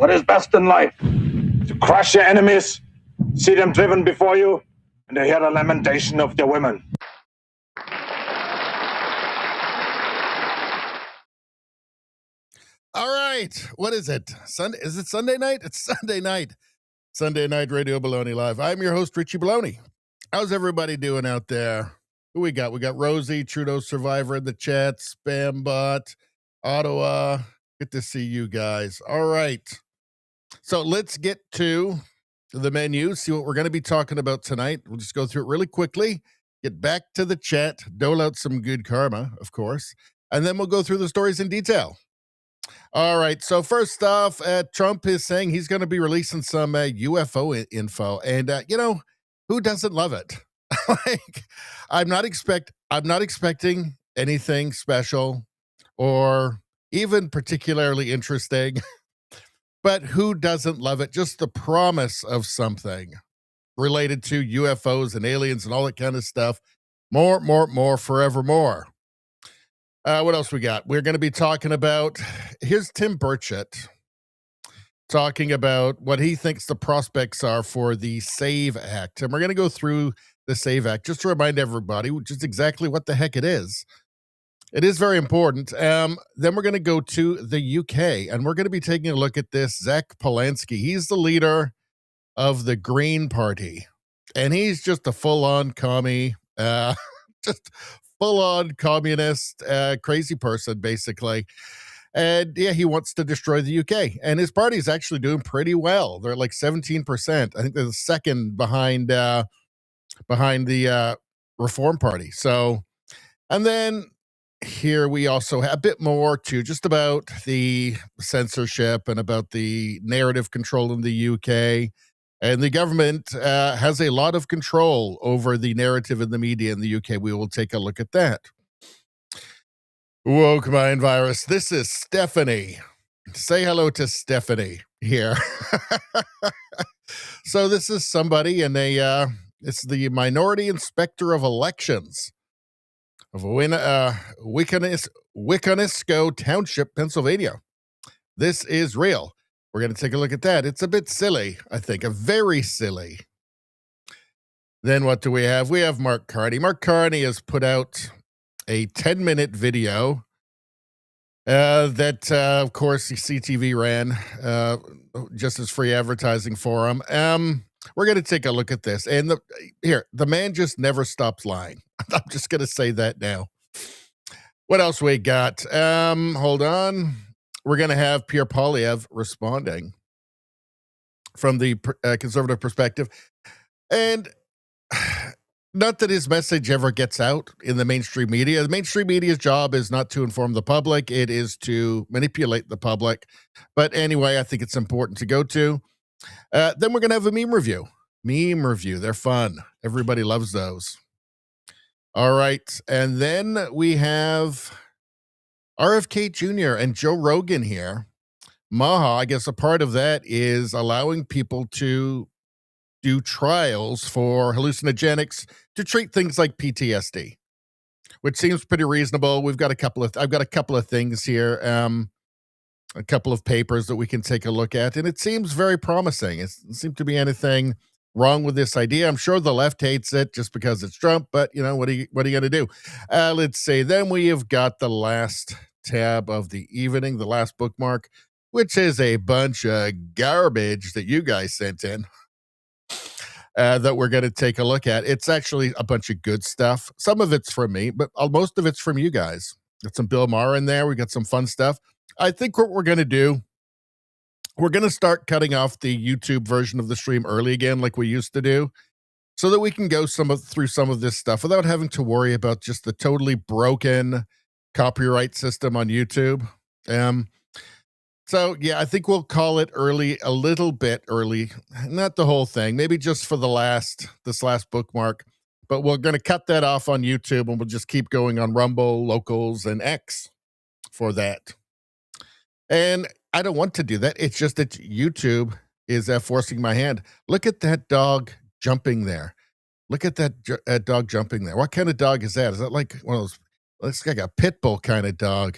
what is best in life? To crush your enemies, see them driven before you, and to hear the lamentation of their women. All right. What is it? Sunday? Is it Sunday night? It's Sunday night. Sunday Night Radio Baloney Live. I'm your host, Richie Baloney. How's everybody doing out there? Who we got? We got Rosie, Trudeau Survivor in the chat, Spambot, Ottawa. Good to see you guys. All right. So let's get to the menu, see what we're going to be talking about tonight. We'll just go through it really quickly, get back to the chat, dole out some good karma, of course, and then we'll go through the stories in detail. All right. So first off, Trump is saying he's going to be releasing some UFO info, and who doesn't love it? Like, I'm not expecting anything special or even particularly interesting, but who doesn't love it? Just the promise of something related to UFOs and aliens and all that kind of stuff. More, forevermore. What else we got? We're going to be talking about, here's Tim Burchett talking about what he thinks the prospects are for the SAVE Act. And we're going to go through the SAVE Act just to remind everybody just exactly what the heck it is. It is very important. Then we're going to go to the UK, and we're going to be taking a look at this Zach Polanski. He's the leader of the Green Party, and he's just a full-on commie, just full-on communist, crazy person, basically. And yeah, he wants to destroy the UK. And his party is actually doing pretty well. They're like 17%. I think they're the second behind the Reform Party. So, and then here we also have a bit more too, just about the censorship and about the narrative control in the UK. And the government has a lot of control over the narrative in the media in the UK. We will take a look at that. Woke mind virus. This is Stephanie. Say hello to Stephanie here. So this is somebody in it's the Minority Inspector of Elections of Wiconisco Township, Pennsylvania. This is real. We're going to take a look at that. It's a bit silly, I think, very silly. Then what do we have? We have Mark Carney. Mark Carney has put out a 10-minute video that, of course, the CTV ran just as free advertising for him. We're going to take a look at this. And the man just never stops lying. I'm just going to say that now. What else we got? Hold on. We're going to have Pierre Poilievre responding from the conservative perspective. And not that his message ever gets out in the mainstream media. The mainstream media's job is not to inform the public. It is to manipulate the public. But anyway, I think it's important to go to. Then we're going to have a meme review. Meme review. They're fun. Everybody loves those. All right. And then we have RFK Jr. and Joe Rogan here. Maha, I guess a part of that is allowing people to do trials for hallucinogenics to treat things like PTSD, which seems pretty reasonable. I've got a couple of things here, a couple of papers that we can take a look at, and it seems very promising. It doesn't seem to be anything wrong with this idea. I'm sure the left hates it just because it's Trump, but what are you going to do? Let's see. Then we have got the last tab of the evening, the last bookmark, which is a bunch of garbage that you guys sent in. That we're going to take a look at. It's actually a bunch of good stuff. Some of it's from me, but most of it's from you guys. Got some Bill Maher in there. We got some fun stuff. I think what we're going to do, we're going to start cutting off the YouTube version of the stream early again, like we used to do, so that we can go through some of this stuff without having to worry about just the totally broken copyright system on YouTube. So, yeah, I think we'll call it early, a little bit early, not the whole thing, maybe just for this last bookmark, but we're going to cut that off on YouTube and we'll just keep going on Rumble, Locals, and X for that. And I don't want to do that. It's just that YouTube is forcing my hand. Look at that dog jumping there. Look at that dog jumping there. What kind of dog is that? Is that like one of those, looks like a pit bull kind of dog?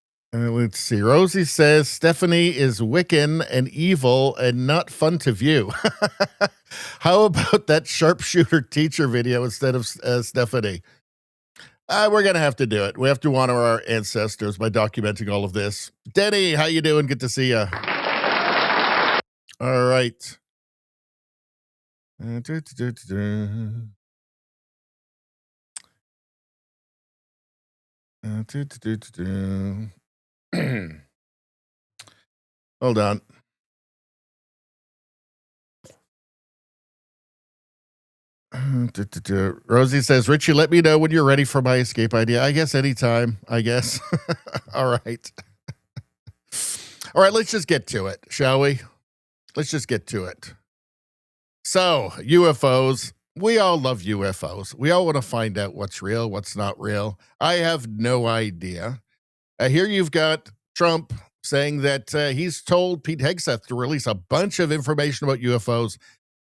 Let's see. Rosie says Stephanie is Wiccan and evil and not fun to view. How about that sharpshooter teacher video instead of Stephanie? We're going to have to do it. We have to honor our ancestors by documenting all of this. Denny, how you doing? Good to see you. All right. Hold on. Rosie says, Richie, let me know when you're ready for my escape idea. I guess anytime, I guess. All right. All right, let's just get to it, shall we? Let's just get to it. So, UFOs. We all love UFOs. We all want to find out what's real, what's not real. I have no idea. Here you've got Trump saying that he's told Pete Hegseth to release a bunch of information about UFOs.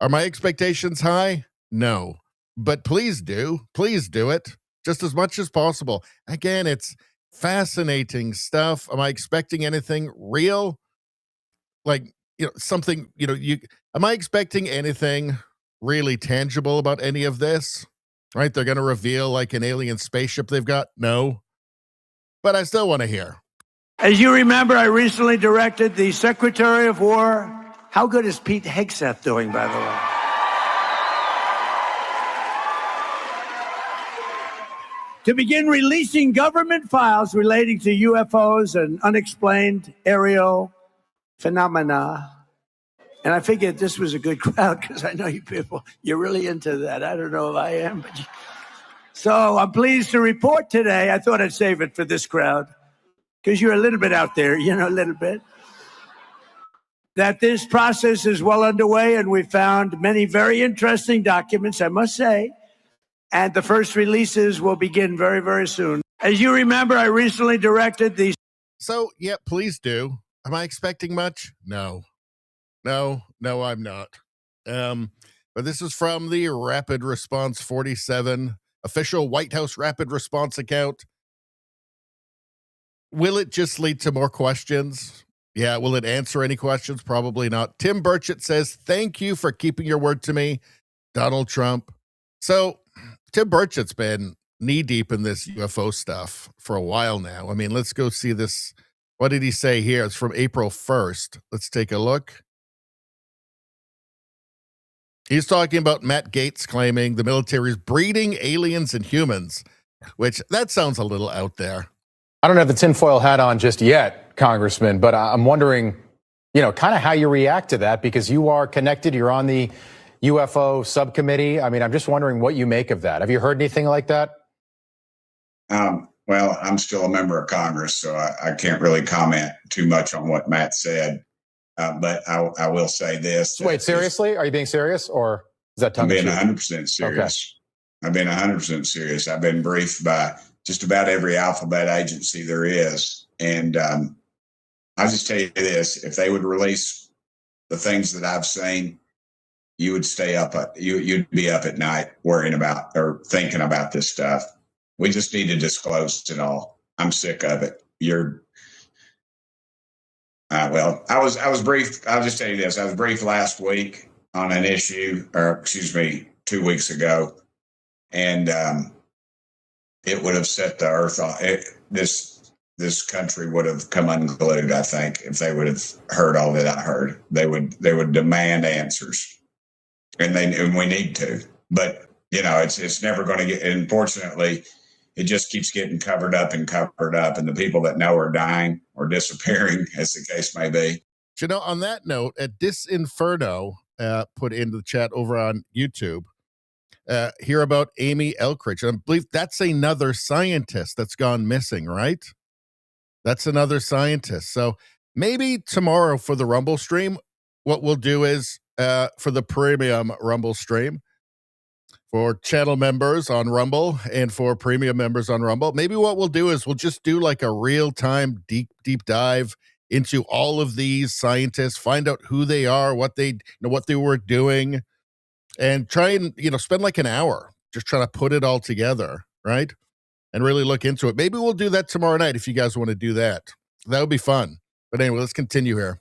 Are my expectations high? No. But please do. Please do it just as much as possible. Again, it's fascinating stuff. Am I expecting anything real? Like, something, am I expecting anything really tangible about any of this? Right? They're going to reveal like an alien spaceship they've got? No. But I still want to hear. As you remember, I recently directed the Secretary of War. How good is Pete Hegseth doing, by the way? To begin releasing government files relating to UFOs and unexplained aerial phenomena. And I figured this was a good crowd because I know you people, you're really into that. I don't know if I am, but so I'm pleased to report today. I thought I'd save it for this crowd because you're a little bit out there, a little bit. That this process is well underway, and we found many very interesting documents, I must say. And the first releases will begin very, very soon. As you remember, I recently directed the... So, yeah, please do. Am I expecting much? No, I'm not. But this is from the Rapid Response 47 official White House Rapid Response account. Will it just lead to more questions? Yeah. Will it answer any questions? Probably not. Tim Burchett says, thank you for keeping your word to me, Donald Trump. So Tim Burchett's been knee deep in this UFO stuff for a while now. I mean, let's go see this. What did he say here? It's from April 1st. Let's take a look. He's talking about Matt Gaetz claiming the military is breeding aliens and humans, which that sounds a little out there. I don't have the tinfoil hat on just yet, Congressman, but I'm wondering, kind of how you react to that, because you are connected. You're on the UFO subcommittee. I mean, I'm just wondering what you make of that. Have you heard anything like that? Well, I'm still a member of Congress, so I can't really comment too much on what Matt said. But I will say this. Wait, seriously? Are you being serious, or is that tongue in cheek? I'm being 100% serious. Okay. I've been 100% serious. I've been briefed by just about every alphabet agency there is. And I'll just tell you this. If they would release the things that I've seen, you would stay up. You'd be up at night worrying about or thinking about this stuff. We just need to disclose it all. I'm sick of it. Well, I was briefed. I'll just tell you this. I was briefed last week on an issue, 2 weeks ago. And it would have set the earth on. This country would have come unglued, I think, if they would have heard all that I heard. They would demand answers. And we need to. But, it's never going to get, unfortunately, it just keeps getting covered up. And the people that know are dying or disappearing, as the case may be. On that note, at Disinferno, put into the chat over on YouTube, hear about Amy Elkridge. And I believe that's another scientist that's gone missing, right? That's another scientist. So maybe tomorrow for the Rumble stream, what we'll do is for the premium Rumble stream, for channel members on Rumble and for premium members on Rumble, maybe what we'll do is we'll just do like a real-time deep dive into all of these scientists, find out who they are, what they were doing, and try and spend like an hour just trying to put it all together, right? And really look into it. Maybe we'll do that tomorrow night if you guys want to do that. That would be fun. But anyway, let's continue here.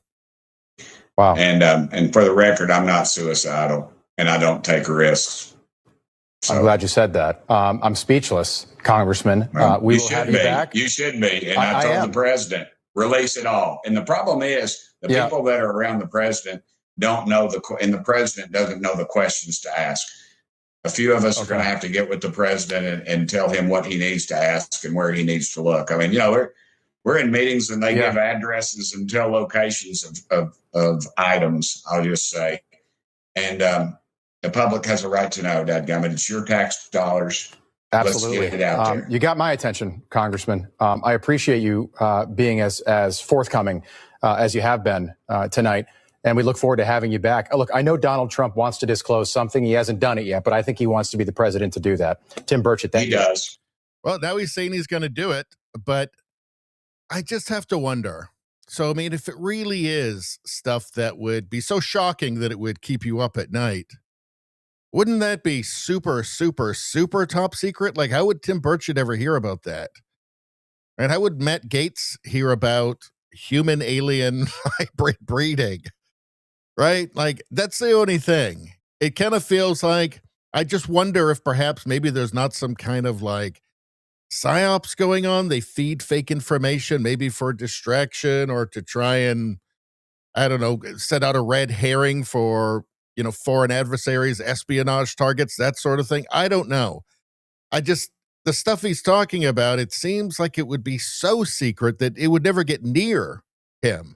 Wow. And for the record, I'm not suicidal, and I don't take risks. So, I'm glad you said that. I'm speechless, Congressman. We will have you back. You should be. And I told the president, release it all. And the problem is the people that are around the president don't know and the president doesn't know the questions to ask. A few of us are going to have to get with the president and tell him what he needs to ask and where he needs to look. I mean, we're in meetings and they give addresses and tell locations of items, I'll just say. And the public has a right to know, dadgummit. It's your tax dollars. Absolutely. Let's get it out there. You got my attention, Congressman. I appreciate you being as forthcoming as you have been tonight. And we look forward to having you back. Look, I know Donald Trump wants to disclose something. He hasn't done it yet, but I think he wants to be the president to do that. Tim Burchett, thank you. He does. Well, now he's saying he's going to do it, but I just have to wonder. So, I mean, if it really is stuff that would be so shocking that it would keep you up at night, wouldn't that be super, super, super top secret? Like, how would Tim Burchett ever hear about that? And how would Matt Gaetz hear about human alien hybrid breeding? Right? Like, that's the only thing. It kind of feels like, I just wonder if perhaps maybe there's not some kind of like psyops going on. They feed fake information, maybe for distraction or to try and, I don't know, set out a red herring for, foreign adversaries, espionage targets, that sort of thing. I don't know. The stuff he's talking about, it seems like it would be so secret that it would never get near him.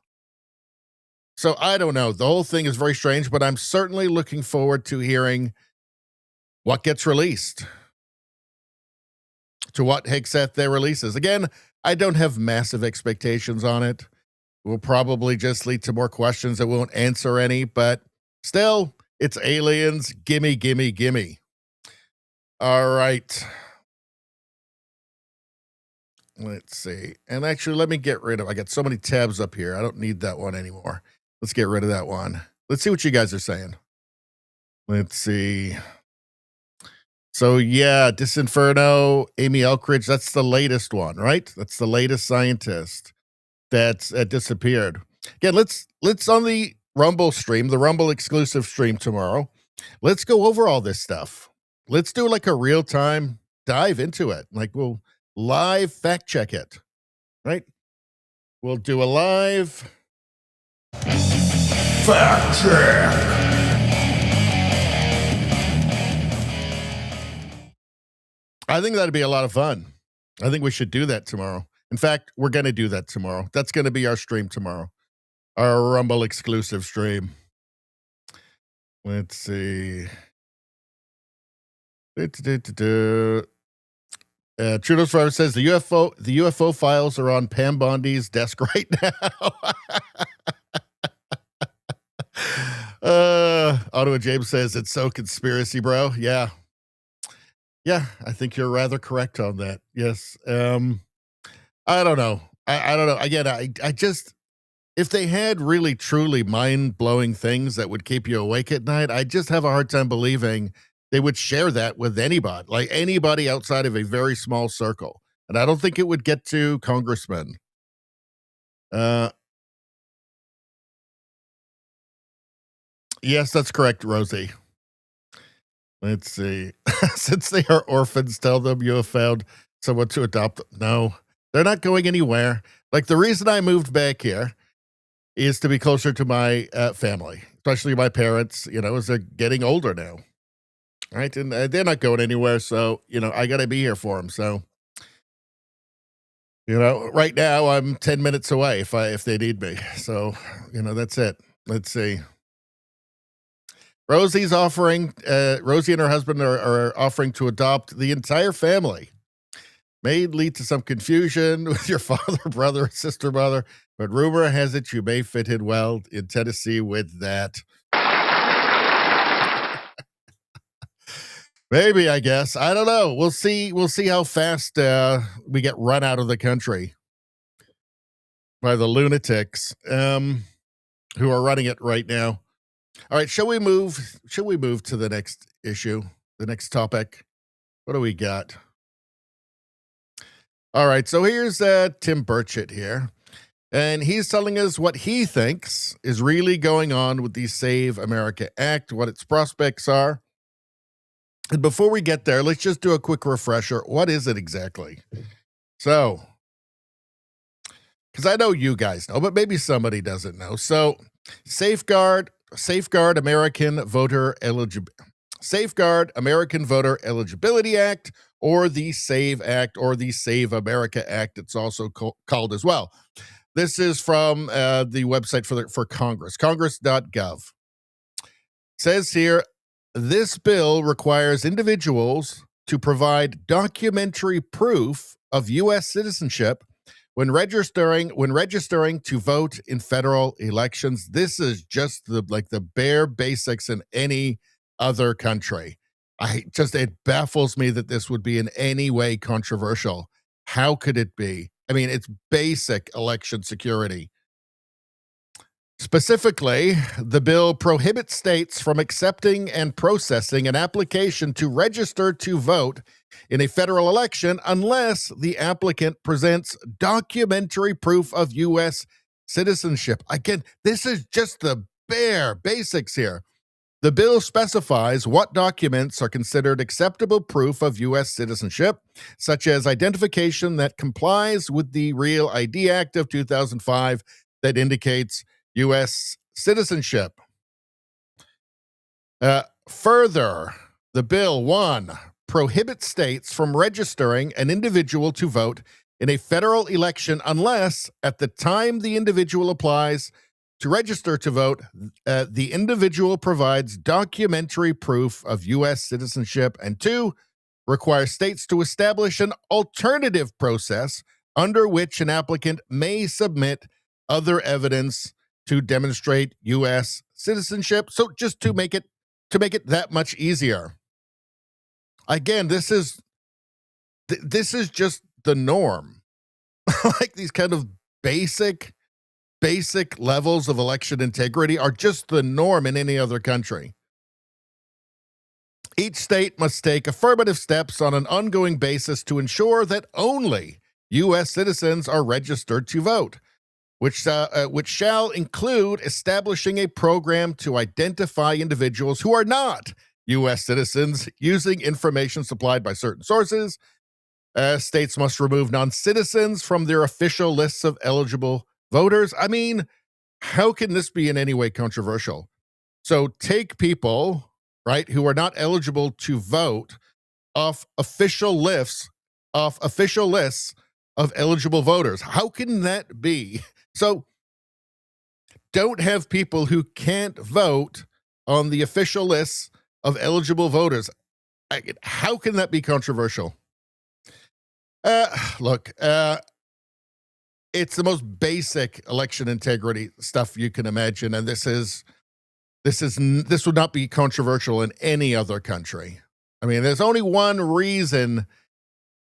So I don't know. The whole thing is very strange, but I'm certainly looking forward to hearing what gets released, to what Hegseth there releases. Again, I don't have massive expectations on it. It will probably just lead to more questions that won't answer any, but still, it's aliens. Gimme, gimme, gimme. All right. Let's see. And actually, let me get rid of, I got so many tabs up here. I don't need that one anymore. Let's get rid of that one. Let's see what you guys are saying. Let's see. So, yeah, Disinferno, Amy Elkridge, that's the latest one, right? That's the latest scientist that's disappeared. Again, let's on the Rumble stream, the Rumble exclusive stream tomorrow, let's go over all this stuff. Let's do like a real-time dive into it. Like, we'll live fact check it, right? We'll do a live fact check. I think that'd be a lot of fun. I think we should do that tomorrow. In fact, we're going to do that tomorrow. That's going to be our stream tomorrow. Our Rumble exclusive stream. Let's see. Trudeau's Forever says the UFO files are on Pam Bondi's desk right now. Ottawa James says it's so conspiracy, bro. Yeah, I think you're rather correct on that. Yes. I don't know. I don't know. Again, I just, if they had really truly mind-blowing things that would keep you awake at night, I just have a hard time believing they would share that with anybody, like anybody outside of a very small circle. And I don't think it would get to congressmen. Yes, that's correct, Rosie. Let's see. Since they are orphans, tell them you have found someone to adopt them. No, they're not going anywhere. Like, the reason I moved back here is to be closer to my family, especially my parents, as they're getting older now. Right? And they're not going anywhere. So, I got to be here for them. So, right now I'm 10 minutes away if they need me. So, that's it. Let's see. Rosie's offering, Rosie and her husband are offering to adopt the entire family. May lead to some confusion with your father, brother, sister, mother, but rumor has it you may fit in well in Tennessee with that. Maybe, I guess. I don't know. We'll see. We'll see how fast we get run out of the country by the lunatics who are running it right now. All right, shall we move to the next issue, the next topic? What do we got? All right, so here's Tim Burchett here. And he's telling us what he thinks is really going on with the Save America Act, what its prospects are. And before we get there, let's just do a quick refresher. What is it exactly? So, because I know you guys know, but maybe somebody doesn't know. So, Safeguard American Voter Eligibility Act, or the SAVE Act, or the Save America Act, it's also called as well. This is from the website for Congress, congress.gov. Says here, this bill requires individuals to provide documentary proof of U.S. citizenship when registering to vote in federal elections. This is just the bare basics in any other country. It baffles me that this would be in any way controversial. How could it be? I mean, it's basic election security. Specifically, the bill prohibits states from accepting and processing an application to register to vote in a federal election unless the applicant presents documentary proof of U.S. citizenship. Again, this is just the bare basics here. The bill specifies what documents are considered acceptable proof of U.S. citizenship, such as identification that complies with the Real ID Act of 2005 that indicates U.S. citizenship. Further, the bill, 1, prohibits states from registering an individual to vote in a federal election unless, at the time the individual applies to register to vote, the individual provides documentary proof of U.S. citizenship, and 2, requires states to establish an alternative process under which an applicant may submit other evidence to demonstrate U.S. citizenship. So just to make it that much easier. Again, this is just the norm. Like these kind of basic levels of election integrity are just the norm in any other country. Each state must take affirmative steps on an ongoing basis to ensure that only U.S. citizens are registered to vote, which shall include establishing a program to identify individuals who are not U.S. citizens using information supplied by certain sources. States must remove non-citizens from their official lists of eligible voters. I mean, how can this be in any way controversial? So take people, right, who are not eligible to vote off official lists of eligible voters. How can that be? So don't have people who can't vote on the official lists of eligible voters. How can that be controversial? Look, it's the most basic election integrity stuff you can imagine, and this would not be controversial in any other country. I mean, there's only one reason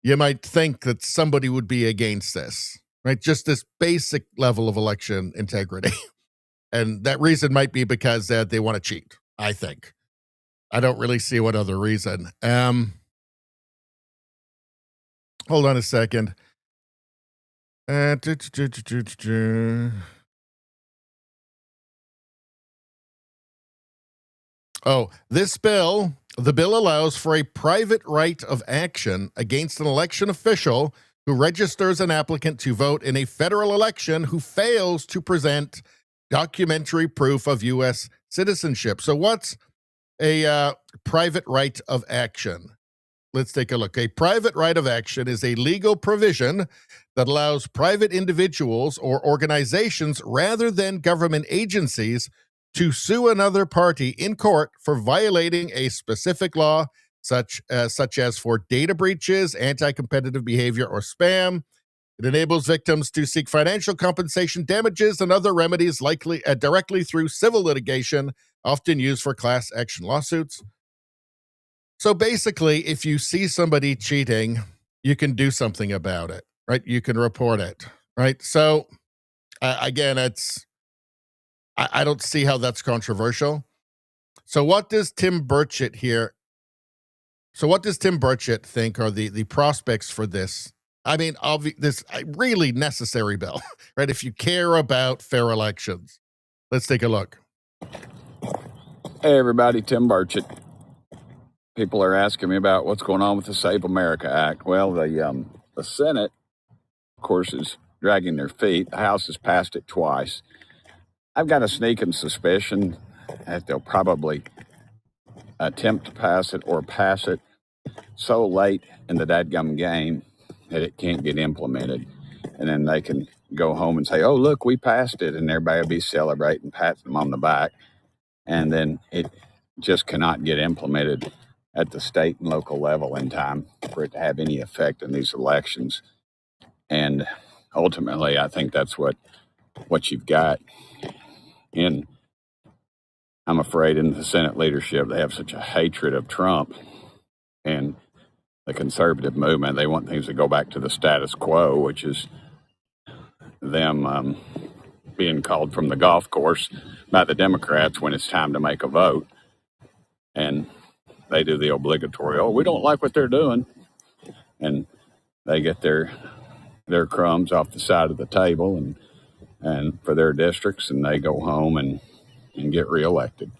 you might think that somebody would be against this, right? Just this basic level of election integrity. And that reason might be because they want to cheat, I think. I don't really see what other reason. Hold on a second. Oh, the bill allows for a private right of action against an election official who registers an applicant to vote in a federal election who fails to present documentary proof of U.S. citizenship. So what's a private right of action? Let's take a look. A private right of action is a legal provision that allows private individuals or organizations rather than government agencies to sue another party in court for violating a specific law, such as for data breaches, anti-competitive behavior, or spam. It enables victims to seek financial compensation, damages, and other remedies likely directly through civil litigation, often used for class action lawsuits. So basically, if you see somebody cheating, you can do something about it, right? You can report it, right? So again, I don't see how that's controversial. So what does Tim Burchett think are the prospects for this? I mean, this really necessary bill, right? If you care about fair elections. Let's take a look. Hey, everybody, Tim Burchett. People are asking me about what's going on with the Save America Act. Well, the Senate, of course, is dragging their feet. The House has passed it twice. I've got a sneaking suspicion that they'll probably attempt to pass it or pass it so late in the dadgum game that it can't get implemented. And then they can go home and say, oh, look, we passed it. And everybody will be celebrating, patting them on the back. And then it just cannot get implemented at the state and local level in time for it to have any effect in these elections. And ultimately, I think that's what you've got. And I'm afraid in the Senate leadership, they have such a hatred of Trump and the conservative movement. They want things to go back to the status quo, which is them being called from the golf course by the Democrats when it's time to make a vote. And they do the obligatory, oh, we don't like what they're doing. And they get their crumbs off the side of the table and for their districts, and they go home and get reelected.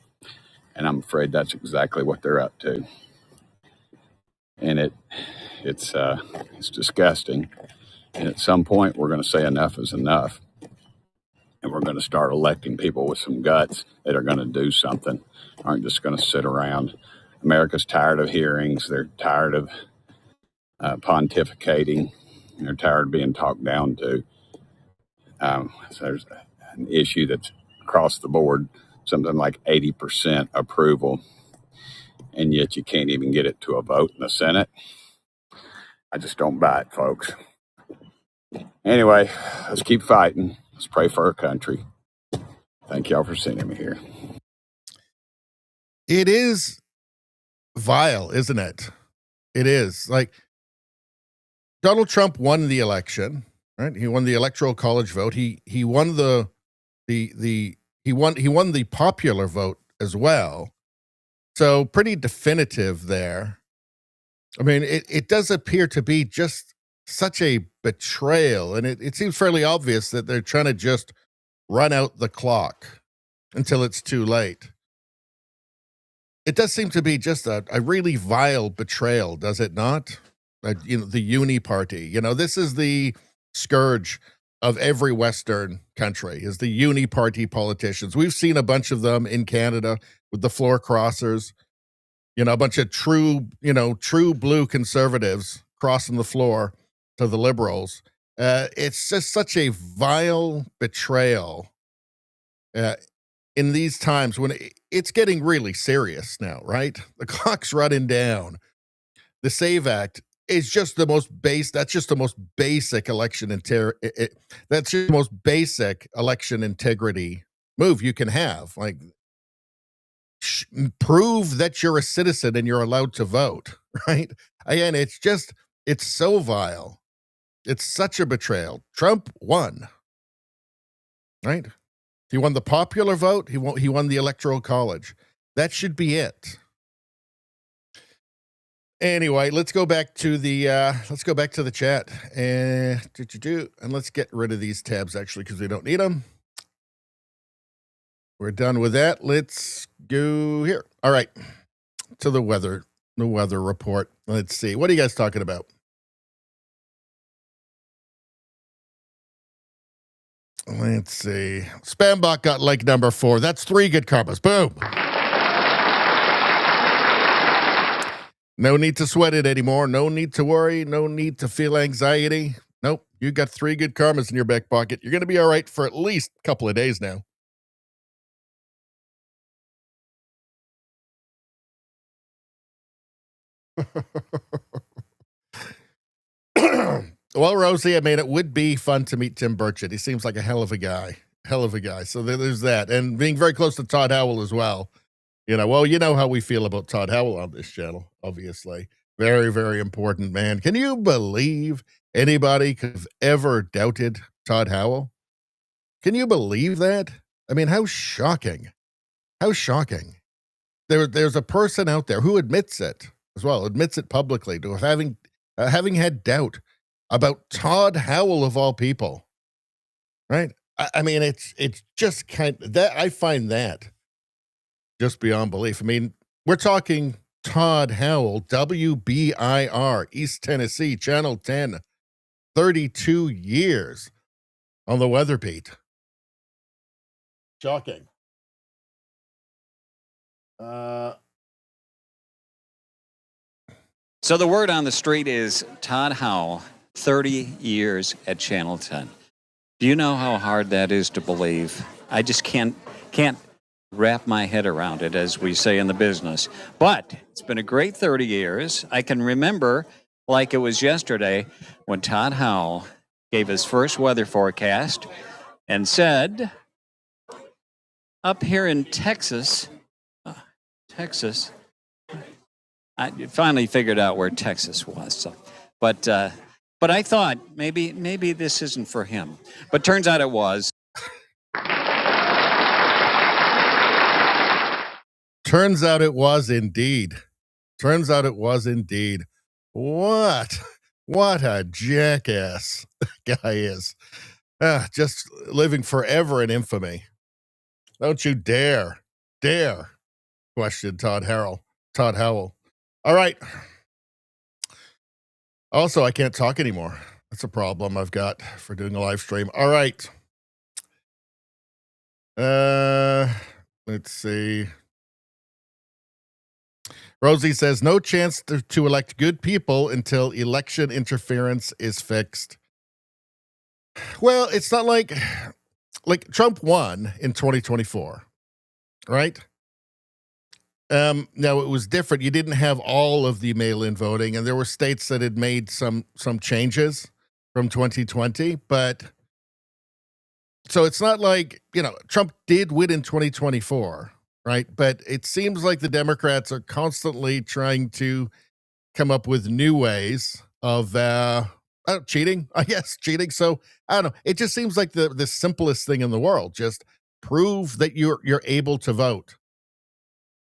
And I'm afraid that's exactly what they're up to. And it's disgusting. And at some point, we're going to say enough is enough. And we're going to start electing people with some guts that are going to do something, aren't just going to sit around. America's tired of hearings. They're tired of pontificating. They're tired of being talked down to. So there's an issue that's across the board, something like 80% approval, and yet you can't even get it to a vote in the Senate. I just don't buy it, folks. Anyway, let's keep fighting. Let's pray for our country. Thank y'all for sending me here. It is vile, isn't it? It is. Like, Donald Trump won the election, right? He won the electoral college vote. He won he won the popular vote as well. So pretty definitive there. I mean, it does appear to be just such a betrayal, and it seems fairly obvious that they're trying to just run out the clock until it's too late. It does seem to be just a really vile betrayal, does it not? The Uni Party. This is the scourge of every Western country, is the Uni Party politicians. We've seen a bunch of them in Canada with the floor crossers. A bunch of true blue conservatives crossing the floor to the liberals. It's just such a vile betrayal in these times when it's getting really serious now, right? The clock's running down. The SAVE Act is just the most that's just the most basic election that's just the most basic election integrity move you can have. Like, prove that you're a citizen and you're allowed to vote, right? Again, it's so vile. It's such a betrayal. Trump won, right? He won the popular vote. He won the electoral college. That should be it. Anyway, let's go back to the chat and let's get rid of these tabs actually because we don't need them. We're done with that. Let's go here. All right, to the weather report. Let's see. What are you guys talking about? Let's see. Spambot got like number 4. That's 3 good karmas. Boom. No need to sweat it anymore. No need to worry. No need to feel anxiety. Nope. You got 3 good karmas in your back pocket. You're going to be all right for at least a couple of days now. Well, Rosie, I mean, it would be fun to meet Tim Burchett. He seems like a hell of a guy. So there's that. And being very close to Todd Howell as well. Well, you know how we feel about Todd Howell on this channel, obviously. Very, very important, man. Can you believe anybody could have ever doubted Todd Howell? Can you believe that? I mean, how shocking. How shocking. There's a person out there who admits it as well, admits it publicly to having had doubt about Todd Howell of all people, right? I mean, it's just that I find that just beyond belief. I mean, we're talking Todd Howell, WBIR, East Tennessee, Channel 10, 32 years on the weather beat. Shocking. So the word on the street is Todd Howell, 30 years at Channel 10. Do you know how hard that is to believe? I just can't wrap my head around it, as we say in the business. But it's been a great 30 years. I can remember, like it was yesterday, when Todd Howell gave his first weather forecast and said, up here in Texas, I finally figured out where Texas was. So, but I thought maybe this isn't for him. But turns out it was. Turns out it was indeed. What a jackass that guy is. Just living forever in infamy. Don't you dare question Todd Howell. All right. Also, I can't talk anymore. That's a problem I've got for doing a live stream. All right. Let's see. Rosie says, no chance to elect good people until election interference is fixed. Well, it's not like Trump won in 2024, right? Now it was different. You didn't have all of the mail-in voting, and there were states that had made some changes from 2020, but so it's not like, Trump did win in 2024, right? But it seems like the Democrats are constantly trying to come up with new ways of cheating, I guess, cheating. So I don't know. It just seems like the simplest thing in the world. Just prove that you're able to vote.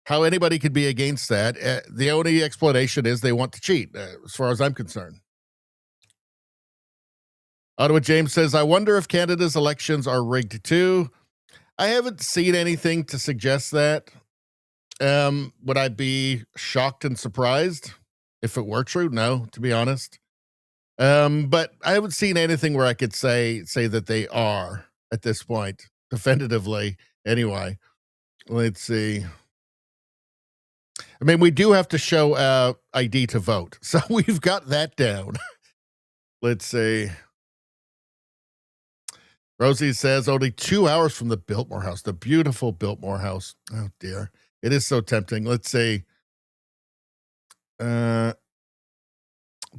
How anybody could be against that? The only explanation is they want to cheat, as far as I'm concerned. Ottawa James says, I wonder if Canada's elections are rigged too. I haven't seen anything to suggest that. Would I be shocked and surprised if it were true? No, to be honest. But I haven't seen anything where I could say that they are at this point, definitively. Anyway, let's see. I mean, we do have to show ID to vote, so we've got that down. Let's see. Rosie says only 2 hours from the Biltmore House, the beautiful Biltmore House. Oh, dear. It is so tempting. Let's see. The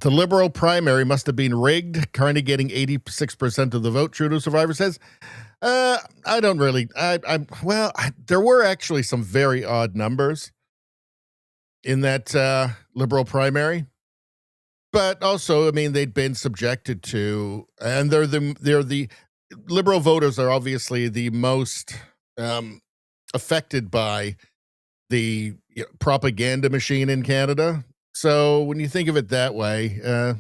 Liberal primary must have been rigged. Carney getting 86% of the vote, Trudeau Survivor says. I don't really. There were actually some very odd numbers in that Liberal primary. But also, I mean, they'd been subjected to, and they're the Liberal voters are obviously the most affected by the propaganda machine in Canada. So when you think of it that way, I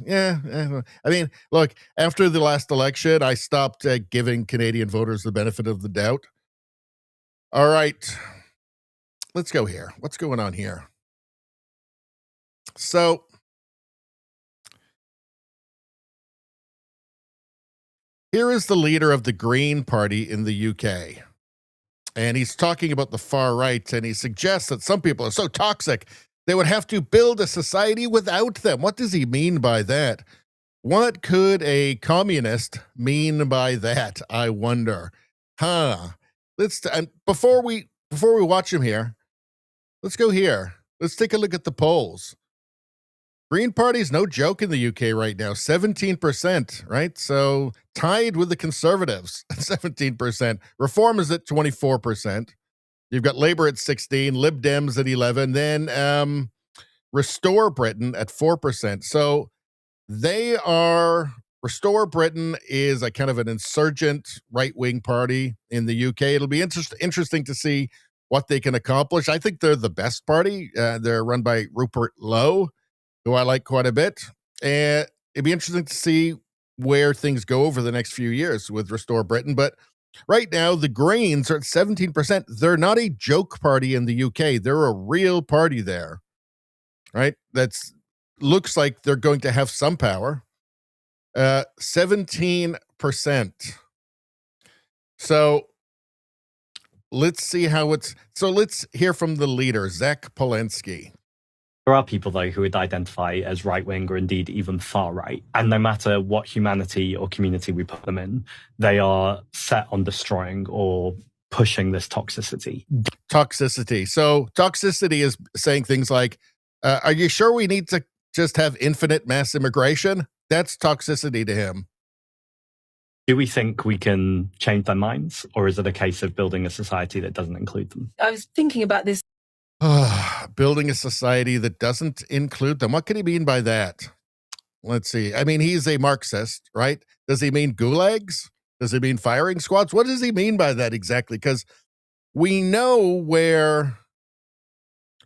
mean, look, after the last election, I stopped giving Canadian voters the benefit of the doubt. All right, let's go here. What's going on here? So here is the leader of the Green Party in the UK. And he's talking about the far right, and he suggests that some people are so toxic, they would have to build a society without them. What does he mean by that? What could a communist mean by that? I wonder. Before we watch him here, let's go here. Let's take a look at the polls. Green Party's no joke in the UK right now, 17%, right? So tied with the Conservatives, 17%. Reform is at 24%. You've got Labour at 16, Lib Dems at 11, then Restore Britain at 4%. So Restore Britain is a kind of an insurgent right-wing party in the UK. It'll be interesting to see what they can accomplish. I think they're the best party. They're run by Rupert Lowe, who I like quite a bit. And it'd be interesting to see where things go over the next few years with Restore Britain. But right now, the Greens are at 17%. They're not a joke party in the UK. They're a real party there, right? That's looks like they're going to have some power. 17%. So let's see how it's. So let's hear from the leader, Zach Palensky. There are people, though, who would identify as right-wing or indeed even far-right. And no matter what humanity or community we put them in, they are set on destroying or pushing this toxicity. Toxicity. So toxicity is saying things like, are you sure we need to just have infinite mass immigration? That's toxicity to him. Do we think we can change their minds? Or is it a case of building a society that doesn't include them? I was thinking about this. Building a society that doesn't include them. What could he mean by that? Let's see. I mean, he's a Marxist, right? Does he mean gulags? Does he mean firing squads? What does he mean by that exactly? Because we know where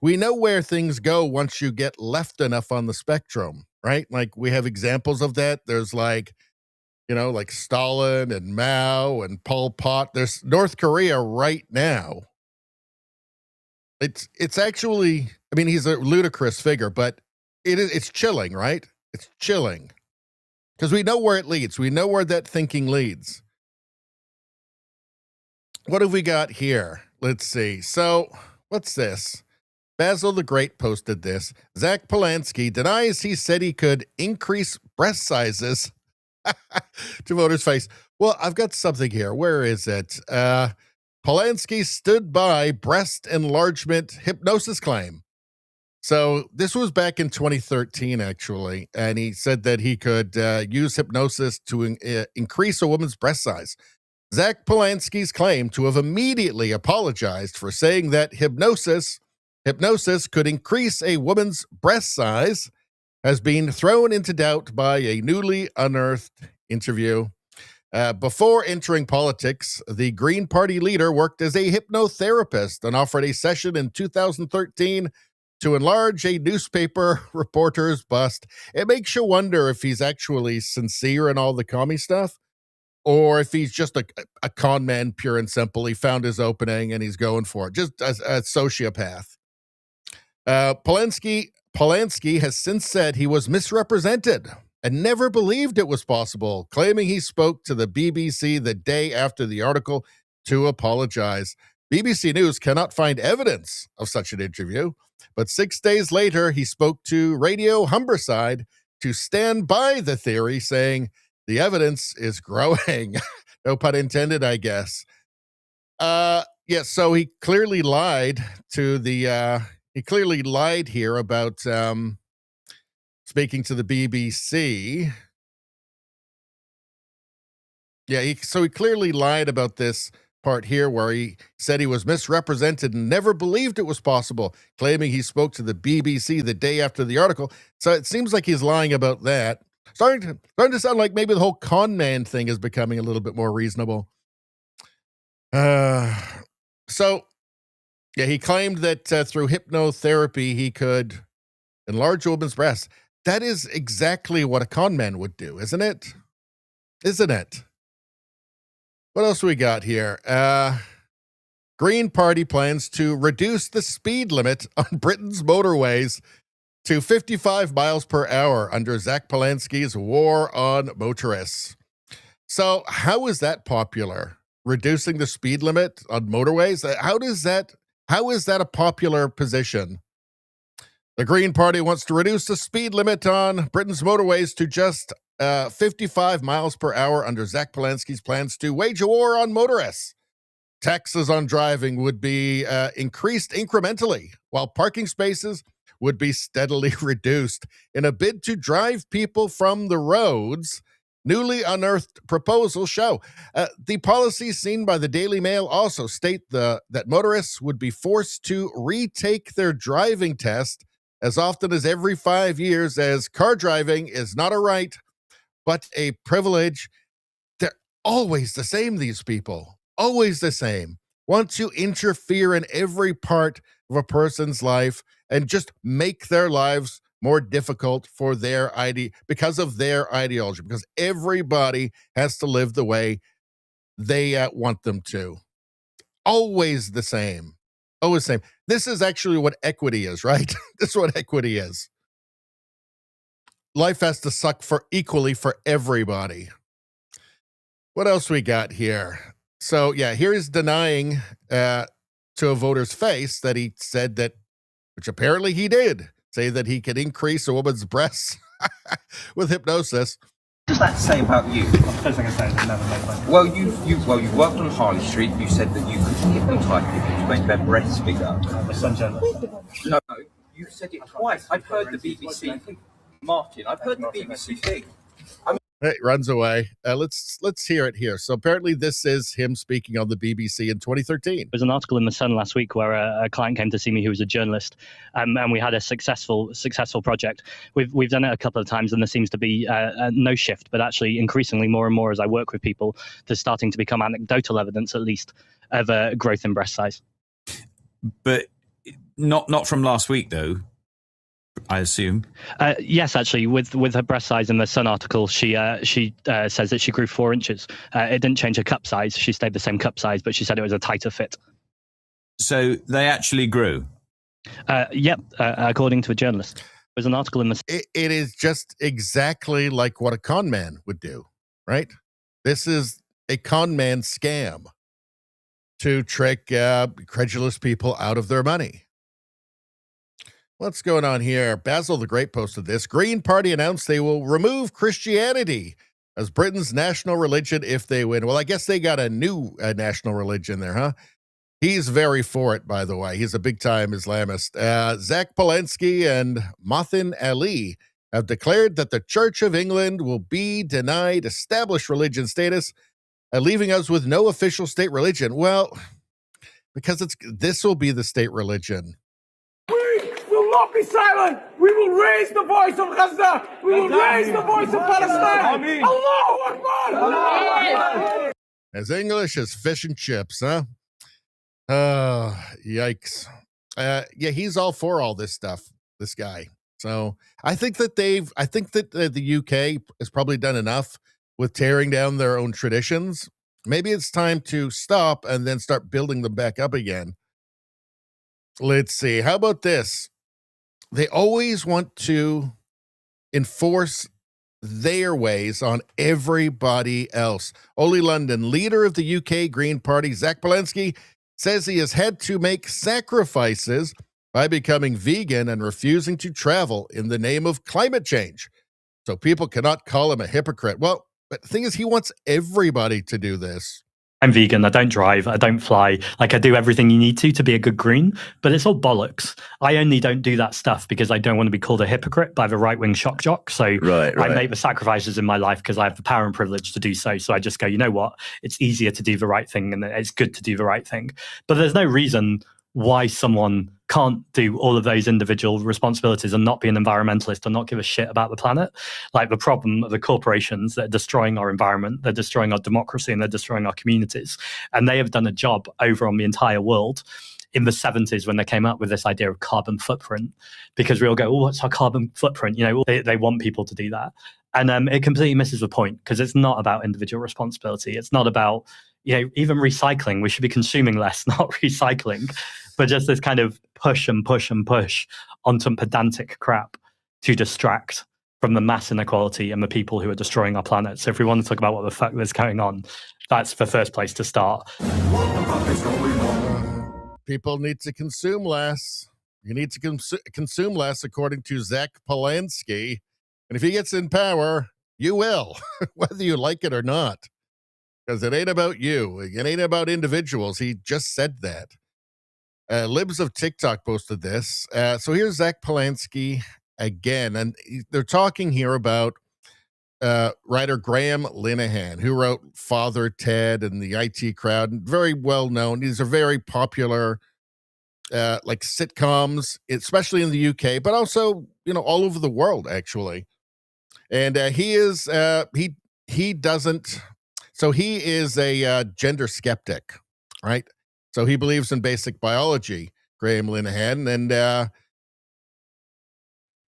things go once you get left enough on the spectrum, right? Like we have examples of that. There's like Stalin and Mao and Pol Pot. There's North Korea right now. It's actually, I mean, he's a ludicrous figure, but it's chilling, right? It's chilling. Because we know where it leads. We know where that thinking leads. What have we got here? Let's see. So, what's this? Basil the Great posted this. Zach Palensky denies he said he could increase breast sizes to voters' face. Well, I've got something here. Where is it? Palensky stood by breast enlargement hypnosis claim. So this was back in 2013, actually, and he said that he could use hypnosis to increase a woman's breast size. Zach Palensky's claim to have immediately apologized for saying that hypnosis could increase a woman's breast size has been thrown into doubt by a newly unearthed interview. Before entering politics, the Green Party leader worked as a hypnotherapist and offered a session in 2013 to enlarge a newspaper reporter's bust. It makes you wonder if he's actually sincere in all the commie stuff, or if he's just a con man, pure and simple. He found his opening and he's going for it, just as a sociopath. Palensky has since said he was misrepresented and never believed it was possible, claiming he spoke to the BBC the day after the article to apologize. BBC News cannot find evidence of such an interview, but 6 days later, he spoke to Radio Humberside to stand by the theory, saying the evidence is growing. No pun intended, I guess. So he clearly lied to the... He clearly lied here about speaking to the BBC. Yeah, he clearly lied about this part here where he said he was misrepresented and never believed it was possible, claiming he spoke to the BBC the day after the article. So it seems like he's lying about that. Starting to sound like maybe the whole con man thing is becoming a little bit more reasonable. Yeah, he claimed that through hypnotherapy, he could enlarge a woman's breasts. That is exactly what a con man would do, isn't it? Isn't it? What else we got here? Green Party plans to reduce the speed limit on Britain's motorways to 55 miles per hour under Zach Palensky's war on motorists. So how is that popular? Reducing the speed limit on motorways? How is that a popular position? The Green Party wants to reduce the speed limit on Britain's motorways to just 55 miles per hour under Zach Palensky's plans to wage a war on motorists. Taxes on driving would be increased incrementally, while parking spaces would be steadily reduced in a bid to drive people from the roads. Newly unearthed proposals show. The policies seen by the Daily Mail also state that motorists would be forced to retake their driving test as often as every 5 years, as car driving is not a right, but a privilege. They're always the same, these people. Always the same. Want to interfere in every part of a person's life and just make their lives more difficult for their because of their ideology, because everybody has to live the way they want them to. Always the same. Always the same. This is actually what equity is, right? This is what equity is. Life has to suck equally for everybody. What else we got here? So, yeah, here's denying to a voter's face that he said that, which apparently he did, say that he could increase a woman's breasts with hypnosis. What does that say about you? First thing I say is I've never made my... Well, you worked on Harley Street. You said that you could hypnotise people to make their breasts bigger. No, you said it twice. I've heard the BBC thing. Martin, I've heard the BBC thing. It runs away. Let's hear it here. So apparently this is him speaking on the BBC in 2013. There was an article in The Sun last week where a client came to see me who was a journalist, and we had a successful project. We've done it a couple of times, and there seems to be no shift, but actually increasingly more and more as I work with people, there's starting to become anecdotal evidence, at least, of growth in breast size. But not from last week, though, I assume. Yes, actually, with her breast size in the Sun article, she says that she grew 4 inches. It didn't change her cup size. She stayed the same cup size, but she said it was a tighter fit. So they actually grew? Yep, according to a journalist. There was an article in the... It is just exactly like what a con man would do, right? This is a con man scam to trick credulous people out of their money. What's going on here? Basil the Great posted this. Green Party announced they will remove Christianity as Britain's national religion if they win. Well, I guess they got a new national religion there, huh? He's very for it, by the way. He's a big-time Islamist. Zach Palensky and Mothin Ali have declared that the Church of England will be denied established religion status, leaving us with no official state religion. Well, because this will be the state religion. We will not be silent. We will raise the voice of Gaza. We will raise the voice of Palestine. Allahu Akbar. Allahu Akbar. As English as fish and chips, huh? Yikes. Yeah, he's all for all this stuff, this guy. So I think that the UK has probably done enough with tearing down their own traditions. Maybe it's time to stop and then start building them back up again. Let's see. How about this? They always want to enforce their ways on everybody else. Oli London, leader of the UK Green Party, Zach Palensky, says he has had to make sacrifices by becoming vegan and refusing to travel in the name of climate change. So people cannot call him a hypocrite. Well, but the thing is, he wants everybody to do this. I'm vegan. I don't drive. I don't fly. Like, I do everything you need to be a good green, but it's all bollocks. I only don't do that stuff because I don't want to be called a hypocrite by the right-wing shock jock. So I make the sacrifices in my life because I have the power and privilege to do so. So I just go, you know what? It's easier to do the right thing, and it's good to do the right thing. But there's no reason why someone can't do all of those individual responsibilities and not be an environmentalist or not give a shit about the planet. Like, the problem of the corporations that are destroying our environment, they're destroying our democracy, and they're destroying our communities. And they have done a job over on the entire world in the 70s when they came up with this idea of carbon footprint, because we all go, oh, what's our carbon footprint? You know, they want people to do that. And it completely misses the point, because it's not about individual responsibility. It's not about, you know, even recycling. We should be consuming less, not recycling, but just this kind of push and push and push on some pedantic crap to distract from the mass inequality and the people who are destroying our planet. So if we want to talk about what the fuck is going on, that's the first place to start. People need to consume less. You need to consume less, according to Zach Palensky. And if he gets in power, you will, whether you like it or not. Because it ain't about you. It ain't about individuals. He just said that. Libs of TikTok posted this. So here's Zach Palensky again. And they're talking here about writer Graham Linehan, who wrote Father Ted and the IT Crowd. Very well known. These are very popular like sitcoms, especially in the UK, but also, you know, all over the world, actually. And he is he doesn't. So he is a gender skeptic, right? So he believes in basic biology, Graham Linehan, and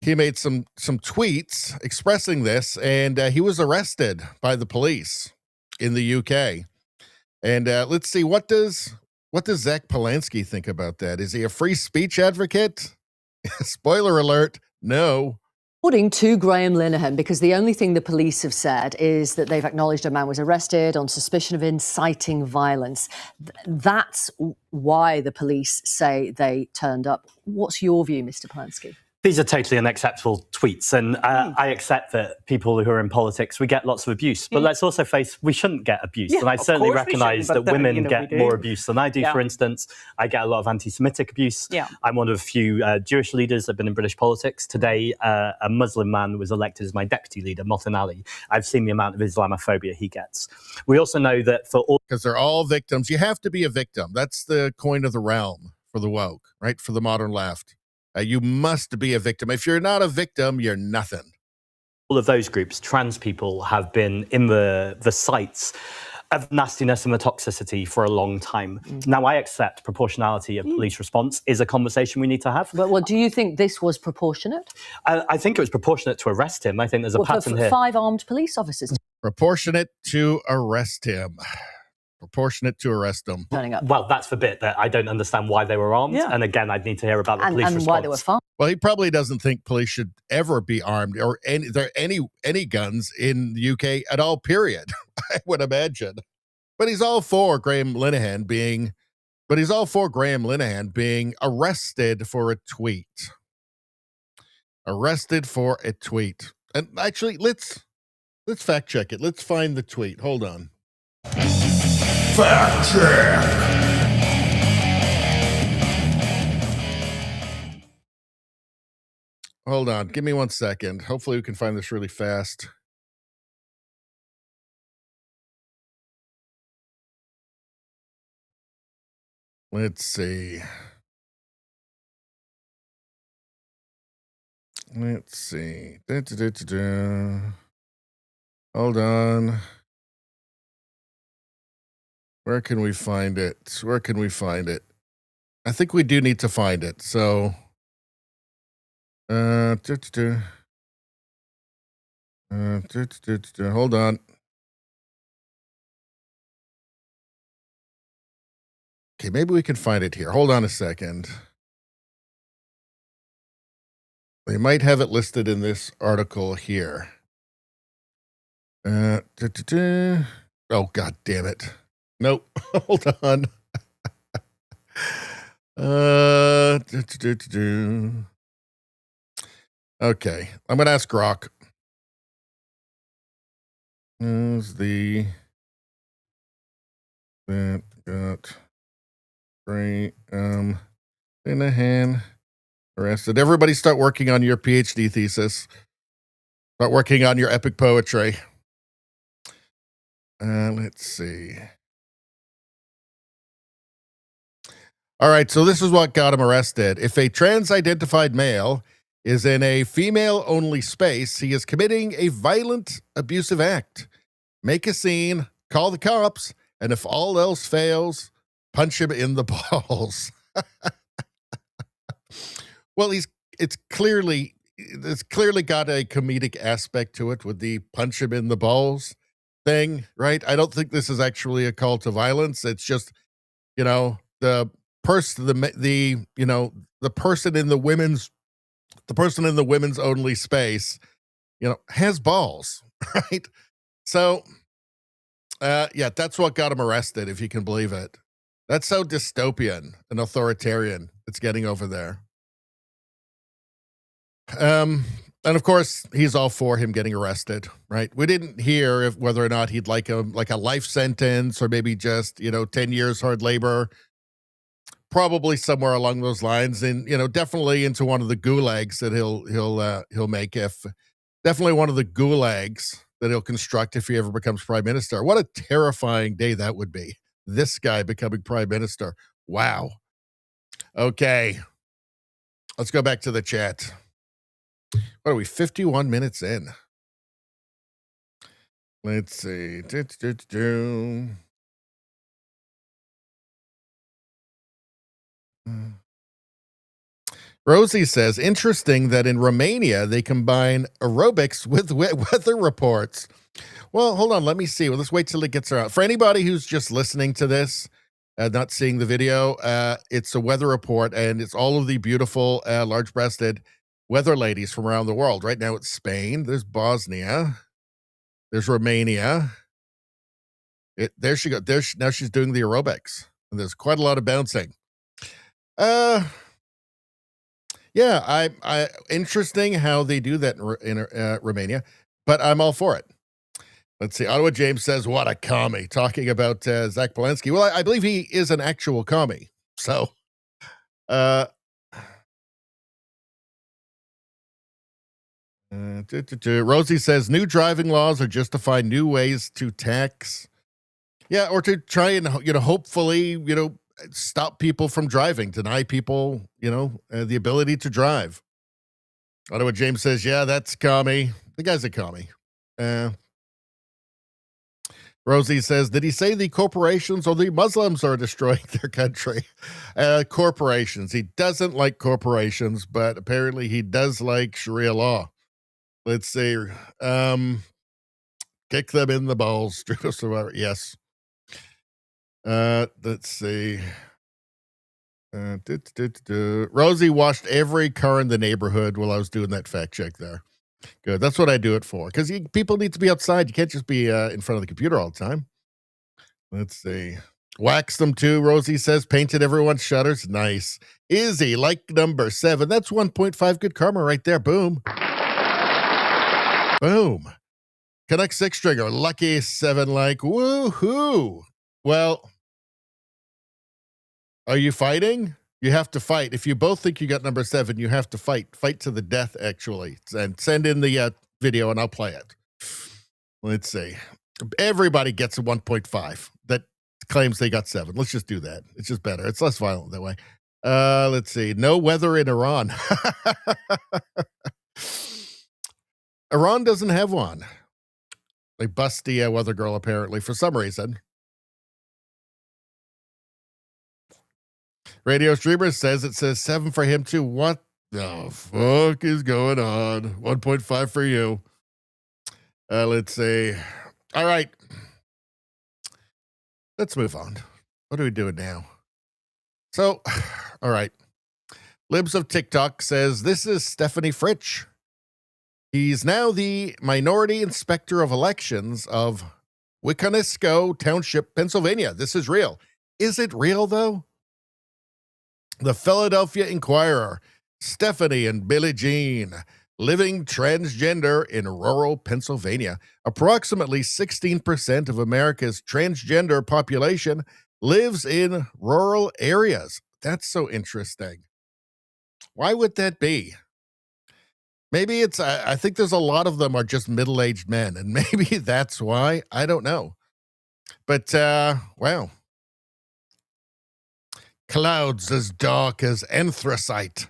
he made some tweets expressing this, and he was arrested by the police in the UK. And let's see, what does Zach Polanski think about that? Is he a free speech advocate? Spoiler alert, no. According to Graham Linehan, because the only thing the police have said is that they've acknowledged a man was arrested on suspicion of inciting violence. That's why the police say they turned up. What's your view, Mr. Polanski? These are totally unacceptable tweets, and I accept that people who are in politics, we get lots of abuse, but let's also face we shouldn't get abuse. And I certainly recognise that women get more abuse than I do. For instance, I get a lot of anti-Semitic abuse. I'm one of a few Jewish leaders that have been in British politics. Today, a Muslim man was elected as my deputy leader, Mohsen Ali. I've seen the amount of Islamophobia he gets. We also know that for all... Because they're all victims. You have to be a victim. That's the coin of the realm for the woke, right? For the modern left. You must be a victim. If you're not a victim, you're nothing. All of those groups, trans people, have been in the sights of nastiness and the toxicity for a long time. Now, I accept proportionality of police response is a conversation we need to have. But what do you think this was proportionate? I think it was proportionate to arrest him. I think there's a pattern here. 5 armed police officers. Proportionate to arrest him. Proportionate to arrest them. Well, that's the bit that I don't understand why they were armed. And again, I'd need to hear about the police response. And why they were fine. Well, he probably doesn't think police should ever be armed or any guns in the UK at all, period. I would imagine. But he's all for Graham Linehan being arrested for a tweet. Arrested for a tweet. And actually, let's fact check it. Let's find the tweet. Hold on. Fact check. Hold on. Give me 1 second. Hopefully we can find this really fast. Let's see. Let's see. Hold on. Where can we find it? Where can we find it? I think we do need to find it. So, hold on. Okay, maybe we can find it here. Hold on a second. They might have it listed in this article here. Oh, God damn it. Nope. Hold on. Okay. I'm going to ask Grok. Who's the... That got... Right. Linehan arrested. Everybody start working on your PhD thesis. Start working on your epic poetry. Let's see. All right, so this is what got him arrested. If a trans-identified male is in a female-only space, he is committing a violent, abusive act. Make a scene, call the cops, and if all else fails, punch him in the balls. Well, it's clearly got a comedic aspect to it with the punch him in the balls thing, right? I don't think this is actually a call to violence. It's just, the person in the women's only space, has balls, right? So, yeah, that's what got him arrested, if you can believe it. That's so dystopian and authoritarian it's getting over there. And of course, he's all for him getting arrested, right? We didn't hear whether or not he'd like a life sentence or maybe just, 10 years hard labor. Probably somewhere along those lines, and definitely into one of the gulags that he'll make definitely one of the gulags that he'll construct if he ever becomes prime minister. What a terrifying day that would be. This guy becoming prime minister. Wow. Okay. Let's go back to the chat. What are we, 51 minutes in? Let's see. Rosie says, interesting that in Romania they combine aerobics with weather reports. Well, hold on. Let me see. Well, let's wait till it gets around. For anybody who's just listening to this, not seeing the video, it's a weather report, and it's all of the beautiful, large-breasted weather ladies from around the world. Right now it's Spain. There's Bosnia. There's Romania. There she goes. Now she's doing the aerobics. And there's quite a lot of bouncing. Yeah, I interesting how they do that in Romania, but I'm all for it. Let's see. Ottawa James says, what a commie, talking about Zach Polanski. Well, I believe he is an actual commie. So, Rosie says, new driving laws are just to find new ways to tax. Yeah, or to try and, hopefully, stop people from driving, deny people, the ability to drive. Ottawa James says, yeah, that's commie. The guy's a commie. Rosie says, did he say the corporations or the Muslims are destroying their country? Corporations. He doesn't like corporations, but apparently he does like Sharia law. Let's see. Kick them in the balls. Yes. Let's see. Rosie washed every car in the neighborhood while I was doing that fact check there. Good. That's what I do it for. Because people need to be outside. You can't just be in front of the computer all the time. Let's see. Wax them too, Rosie says. Painted everyone's shutters. Nice. Izzy, like number 7. That's 1.5 good karma right there. Boom. Boom. Canuck 6-stringer. Lucky 7 like. Woohoo. Well, are you fighting? You have to fight. If you both think you got number 7, you have to fight. Fight to the death, actually. And send in the video, and I'll play it. Let's see. Everybody gets a 1.5 that claims they got 7. Let's just do that. It's just better. It's less violent that way. Let's see. No weather in Iran. Iran doesn't have one. They bust the weather girl, apparently, for some reason. Radio Streamer says it says 7 for him too. What the fuck is going on? 1.5 for you. Let's see. All right. Let's move on. What are we doing now? So, all right. Libs of TikTok says this is Stephanie Fritsch. He's now the minority inspector of elections of Wiconisco Township, Pennsylvania. This is real. Is it real, though? The Philadelphia Inquirer, Stephanie and Billie Jean, living transgender in rural Pennsylvania. Approximately 16% of America's transgender population lives in rural areas. That's so interesting. Why would that be? Maybe it's, I think there's a lot of them are just middle-aged men, and maybe that's why. I don't know. But, wow. Clouds as dark as anthracite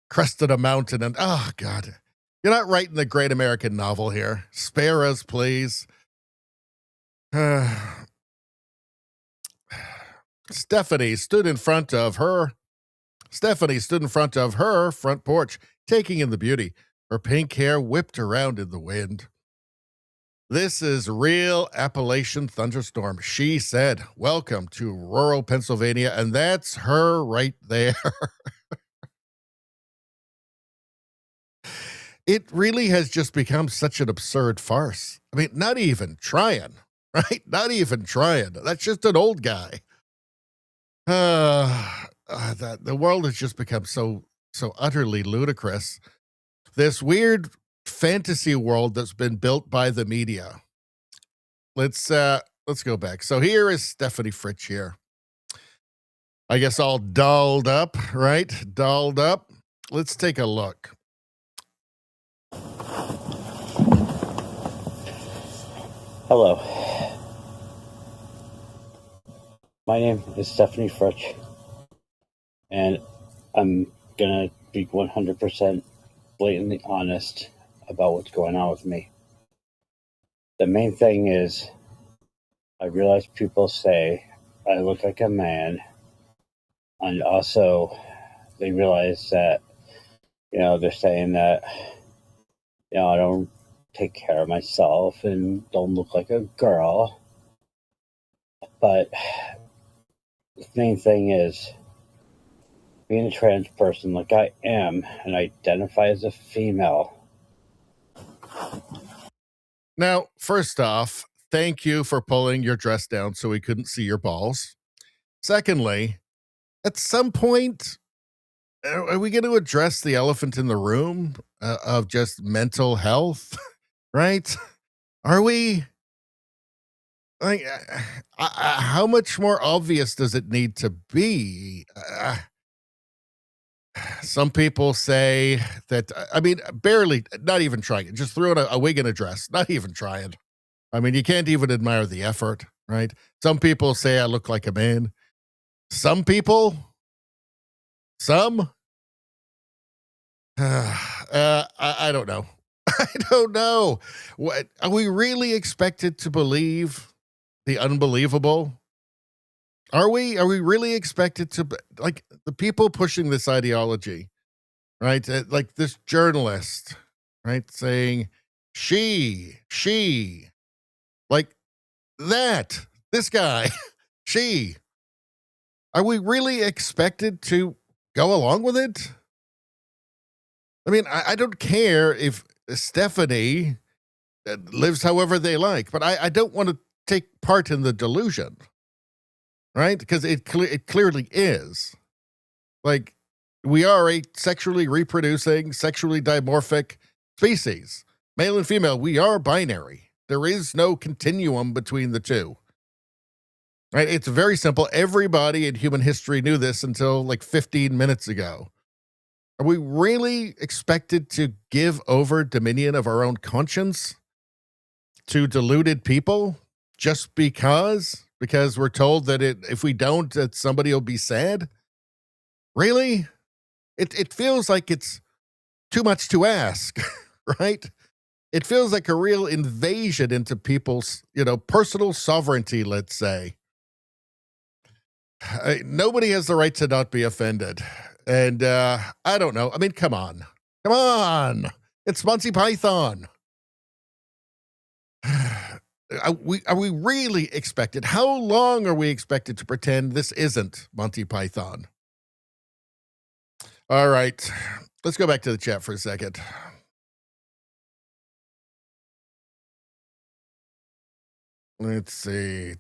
crested a mountain and, oh, God. You're not writing the great American novel here. Spare us, please. Stephanie stood in front of her front porch, taking in the beauty. Her pink hair whipped around in the wind. This is real Appalachian thunderstorm, she said. Welcome to rural Pennsylvania, and that's her right there. It really has just become such an absurd farce. I mean, not even trying, right? Not even trying. That's just an old guy. The world has just become so utterly ludicrous. This weird fantasy world that's been built by the media. Let's go back. So here is Stephanie Fritsch here. I guess all dolled up, right? Dolled up. Let's take a look. Hello. My name is Stephanie Fritsch, and I'm gonna be 100% blatantly honest about what's going on with me. The main thing is, I realize people say I look like a man, and also they realize that They're saying that, I don't take care of myself and don't look like a girl. But the main thing is, being a trans person like I am and identify as a female. Now, first off, thank you for pulling your dress down so we couldn't see your balls. Secondly, at some point, are we going to address the elephant in the room of just mental health? Right? Are we? Like, how much more obvious does it need to be? Some people say that, I mean, barely, not even trying, just throwing a wig and a dress, not even trying. I mean, you can't even admire the effort, right? Some people say I look like a man. Some people, some, I don't know. I don't know. What are we really expected to believe the unbelievable? Are we really expected to, like, the people pushing this ideology, right? Like this journalist, right? Saying she, like that, this guy, she. Are we really expected to go along with it? I mean, I don't care if Stephanie lives however they like, but I don't want to take part in the delusion, right? Because it clearly is. Like, we are a sexually reproducing, sexually dimorphic species. Male and female, we are binary. There is no continuum between the two. Right? It's very simple. Everybody in human history knew this until like 15 minutes ago. Are we really expected to give over dominion of our own conscience to deluded people just because we're told that if we don't, that somebody will be sad? Really? It feels like it's too much to ask, right? It feels like a real invasion into people's, personal sovereignty, let's say. Nobody has the right to not be offended. And I don't know. I mean, come on. Come on. It's Monty Python. Are we really expected? How long are we expected to pretend this isn't Monty Python? All right. Let's go back to the chat for a second. Let's see.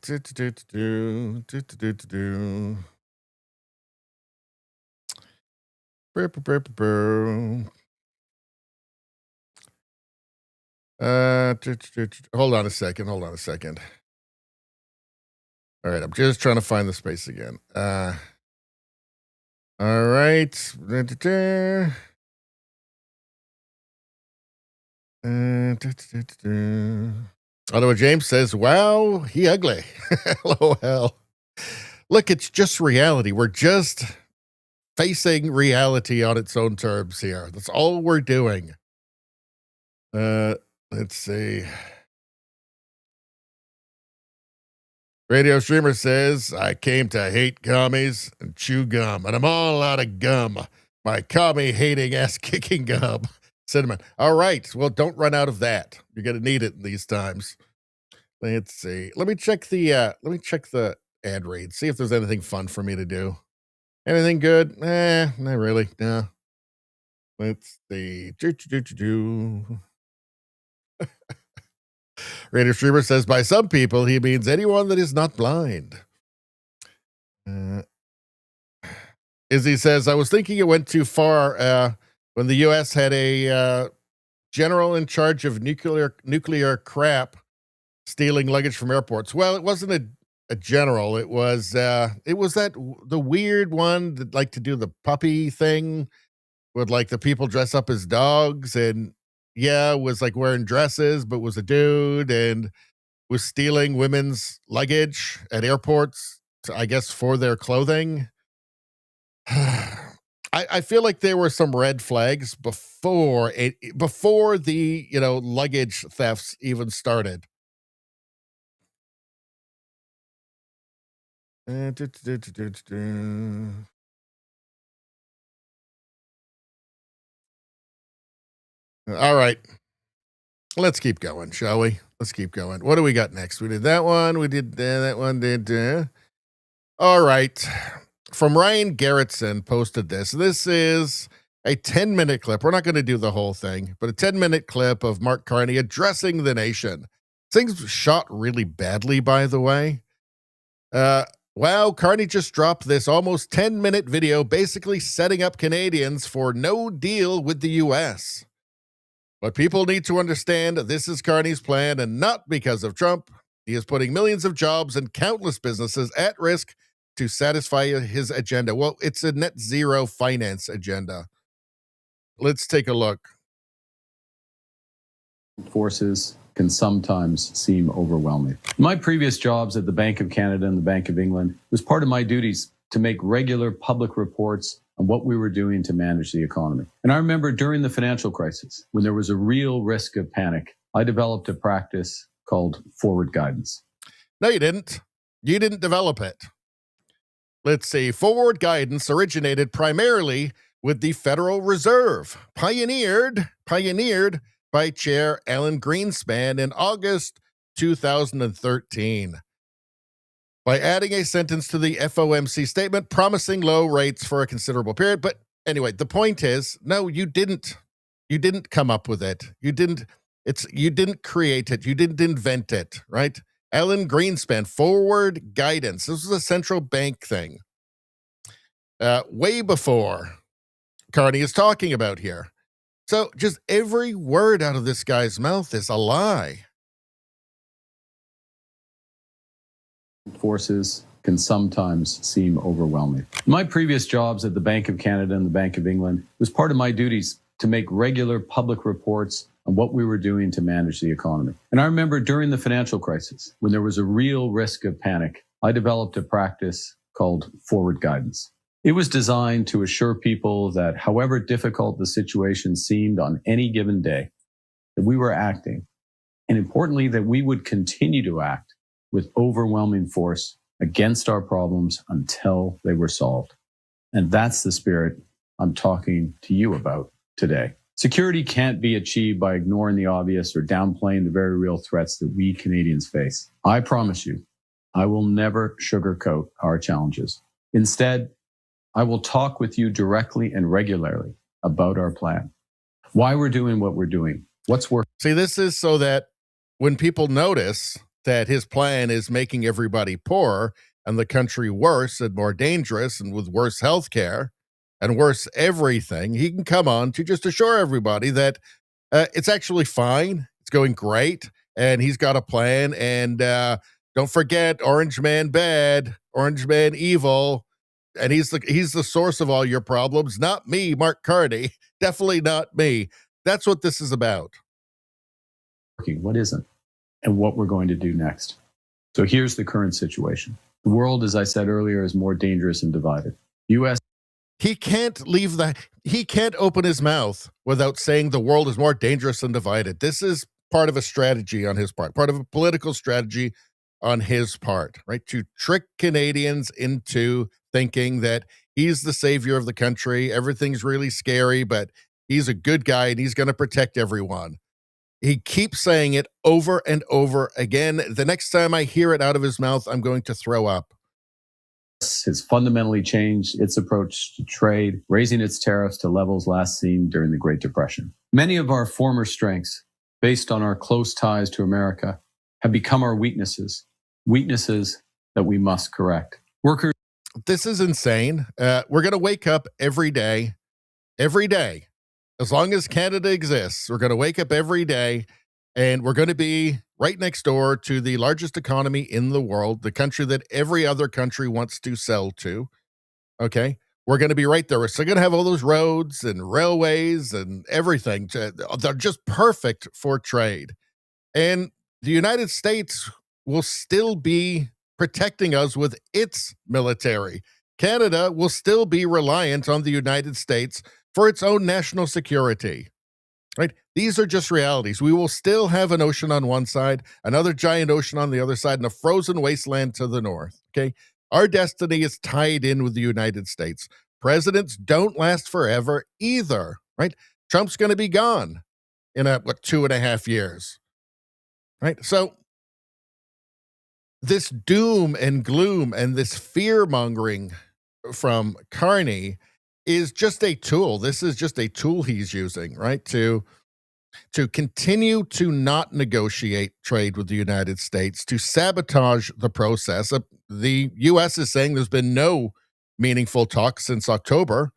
Hold on a second. All right, I'm just trying to find the space again. All right. Although James says, wow, he ugly. LOL. Look, it's just reality. We're just facing reality on its own terms here. That's all we're doing. Let's see. Radio Streamer says, I came to hate commies and chew gum, and I'm all out of gum. My commie-hating, ass-kicking gum. Cinnamon. All right. Well, don't run out of that. You're going to need it in these times. Let's see. Let me check the ad read. See if there's anything fun for me to do. Anything good? Not really. No. Let's see. Radio Streamer says, by some people, he means anyone that is not blind. Izzy says, I was thinking it went too far when the U.S. had a general in charge of nuclear crap stealing luggage from airports. Well, it wasn't a general. It was the weird one that liked to do the puppy thing with like the people dress up as dogs and was like wearing dresses, but was a dude and was stealing women's luggage at airports, I guess, for their clothing. I feel like there were some red flags before the luggage thefts even started. All right. Let's keep going, shall we? Let's keep going. What do we got next? We did that one. We did that one. All right. From Ryan Garrettson posted this. This is a 10-minute clip. We're not going to do the whole thing, but a 10-minute clip of Mark Carney addressing the nation. Things shot really badly, by the way. Wow, Carney just dropped this almost 10-minute video basically setting up Canadians for no deal with the U.S. But people need to understand this is Carney's plan, and not because of Trump. He is putting millions of jobs and countless businesses at risk to satisfy his agenda. Well, it's a net zero finance agenda. Let's take a look. Forces can sometimes seem overwhelming. My previous jobs at the Bank of Canada and the Bank of England was part of my duties to make regular public reports on what we were doing to manage the economy. And I remember during the financial crisis, when there was a real risk of panic, I developed a practice called forward guidance. No, you didn't. You didn't develop it. Let's see. Forward guidance originated primarily with the Federal Reserve, pioneered by Chair Alan Greenspan in August 2013. By adding a sentence to the FOMC statement promising low rates for a considerable period. But anyway, the point is, no, you didn't. You didn't come up with it. You didn't create it. You didn't invent it, right? Alan Greenspan, forward guidance. This was a central bank thing. Way before Carney is talking about here. So just every word out of this guy's mouth is a lie. Forces can sometimes seem overwhelming. My previous jobs at the Bank of Canada and the Bank of England was part of my duties to make regular public reports on what we were doing to manage the economy. And I remember during the financial crisis, when there was a real risk of panic, I developed a practice called forward guidance. It was designed to assure people that however difficult the situation seemed on any given day, that we were acting, and importantly, that we would continue to act with overwhelming force against our problems until they were solved. And that's the spirit I'm talking to you about today. Security can't be achieved by ignoring the obvious or downplaying the very real threats that we Canadians face. I promise you, I will never sugarcoat our challenges. Instead, I will talk with you directly and regularly about our plan, why we're doing what we're doing, what's working. See, this is so that when people notice that his plan is making everybody poorer and the country worse and more dangerous and with worse health care and worse everything, he can come on to just assure everybody that it's actually fine, it's going great, and he's got a plan. And don't forget, Orange Man bad, Orange Man evil, and he's the source of all your problems, not me, Mark Carney, definitely not me. That's what this is about. What isn't? And what we're going to do next. So here's the current situation. The world, as I said earlier, is more dangerous and divided. He can't open his mouth without saying the world is more dangerous and divided. This is part of a strategy on his part, part of a political strategy on his part, right? To trick Canadians into thinking that he's the savior of the country. Everything's really scary, but he's a good guy and he's going to protect everyone. He keeps saying it over and over again. The next time I hear it out of his mouth, I'm going to throw up. Has fundamentally changed its approach to trade, raising its tariffs to levels last seen during the Great Depression. Many of our former strengths, based on our close ties to America, have become our weaknesses that we must correct. Workers. This is insane. We're going to wake up every day. As long as Canada exists, we're going to wake up every day and we're going to be right next door to the largest economy in the world, the country that every other country wants to sell to. Okay. We're going to be right there. We're still going to have all those roads and railways and everything. They're just perfect for trade. And the United States will still be protecting us with its military. Canada will still be reliant on the United States for its own national security, right? These are just realities. We will still have an ocean on one side, another giant ocean on the other side, and a frozen wasteland to the north, okay? Our destiny is tied in with the United States. Presidents don't last forever either, right? Trump's going to be gone. in 2.5 years, right? So this doom and gloom and this fear mongering from Carney is just a tool. This is just a tool he's using, right? To continue to not negotiate trade with the United States, to sabotage the process. The U.S. is saying there's been no meaningful talks since October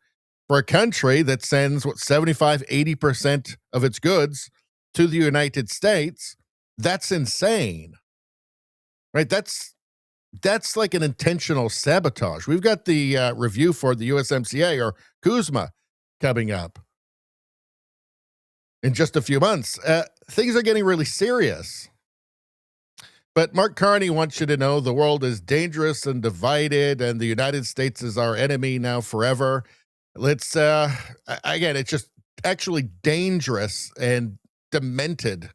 for a country that sends 75-80% of its goods to the United States. That's insane, right? That's like an intentional sabotage. We've got the review for the USMCA or Kuzma coming up in just a few months. Things are getting really serious. But Mark Carney wants you to know the world is dangerous and divided, and the United States is our enemy now forever. Let's, again, it's just actually dangerous and demented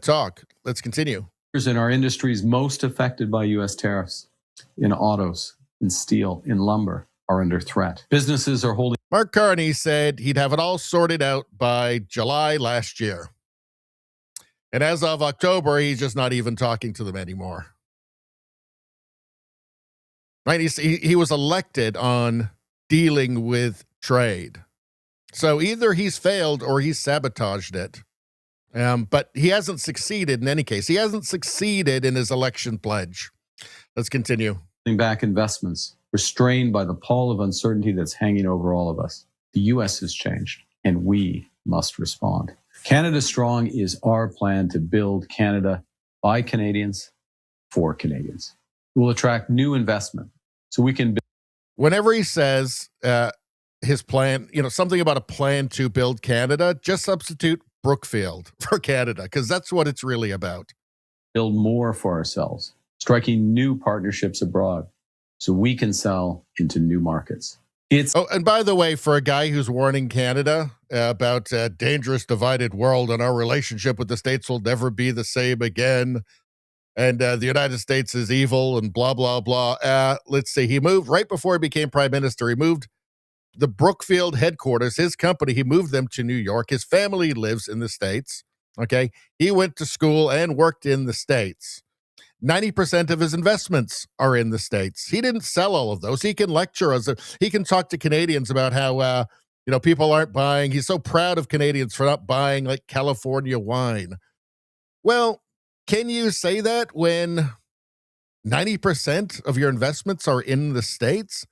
talk. Let's continue. In our industries most affected by U.S. tariffs, in autos, in steel, in lumber, are under threat. Businesses are holding. Mark Carney said he'd have it all sorted out by July last year. And as of October, he's just not even talking to them anymore. Right? He was elected on dealing with trade. So either he's failed or he's sabotaged it. But he hasn't succeeded in any case. He hasn't succeeded in his election pledge. Let's continue. Back investments, restrained by the pall of uncertainty that's hanging over all of us. The U.S. has changed, and we must respond. Canada Strong is our plan to build Canada by Canadians for Canadians. It will attract new investment so we can. Whenever he says his plan, something about a plan to build Canada, just substitute Brookfield for Canada, because that's what it's really about. Build more for ourselves, striking new partnerships abroad so we can sell into new markets. And by the way, for a guy who's warning Canada about a dangerous divided world and our relationship with the States will never be the same again, and the United States is evil and blah, blah, blah. Let's see. He moved right before he became prime minister. He moved the Brookfield headquarters, his company, he moved them to New York. His family lives in the States. Okay. He went to school and worked in the States. 90% of his investments are in the States. He didn't sell all of those. He can lecture us. He can talk to Canadians about how, people aren't buying. He's so proud of Canadians for not buying like California wine. Well, can you say that when 90% of your investments are in the States?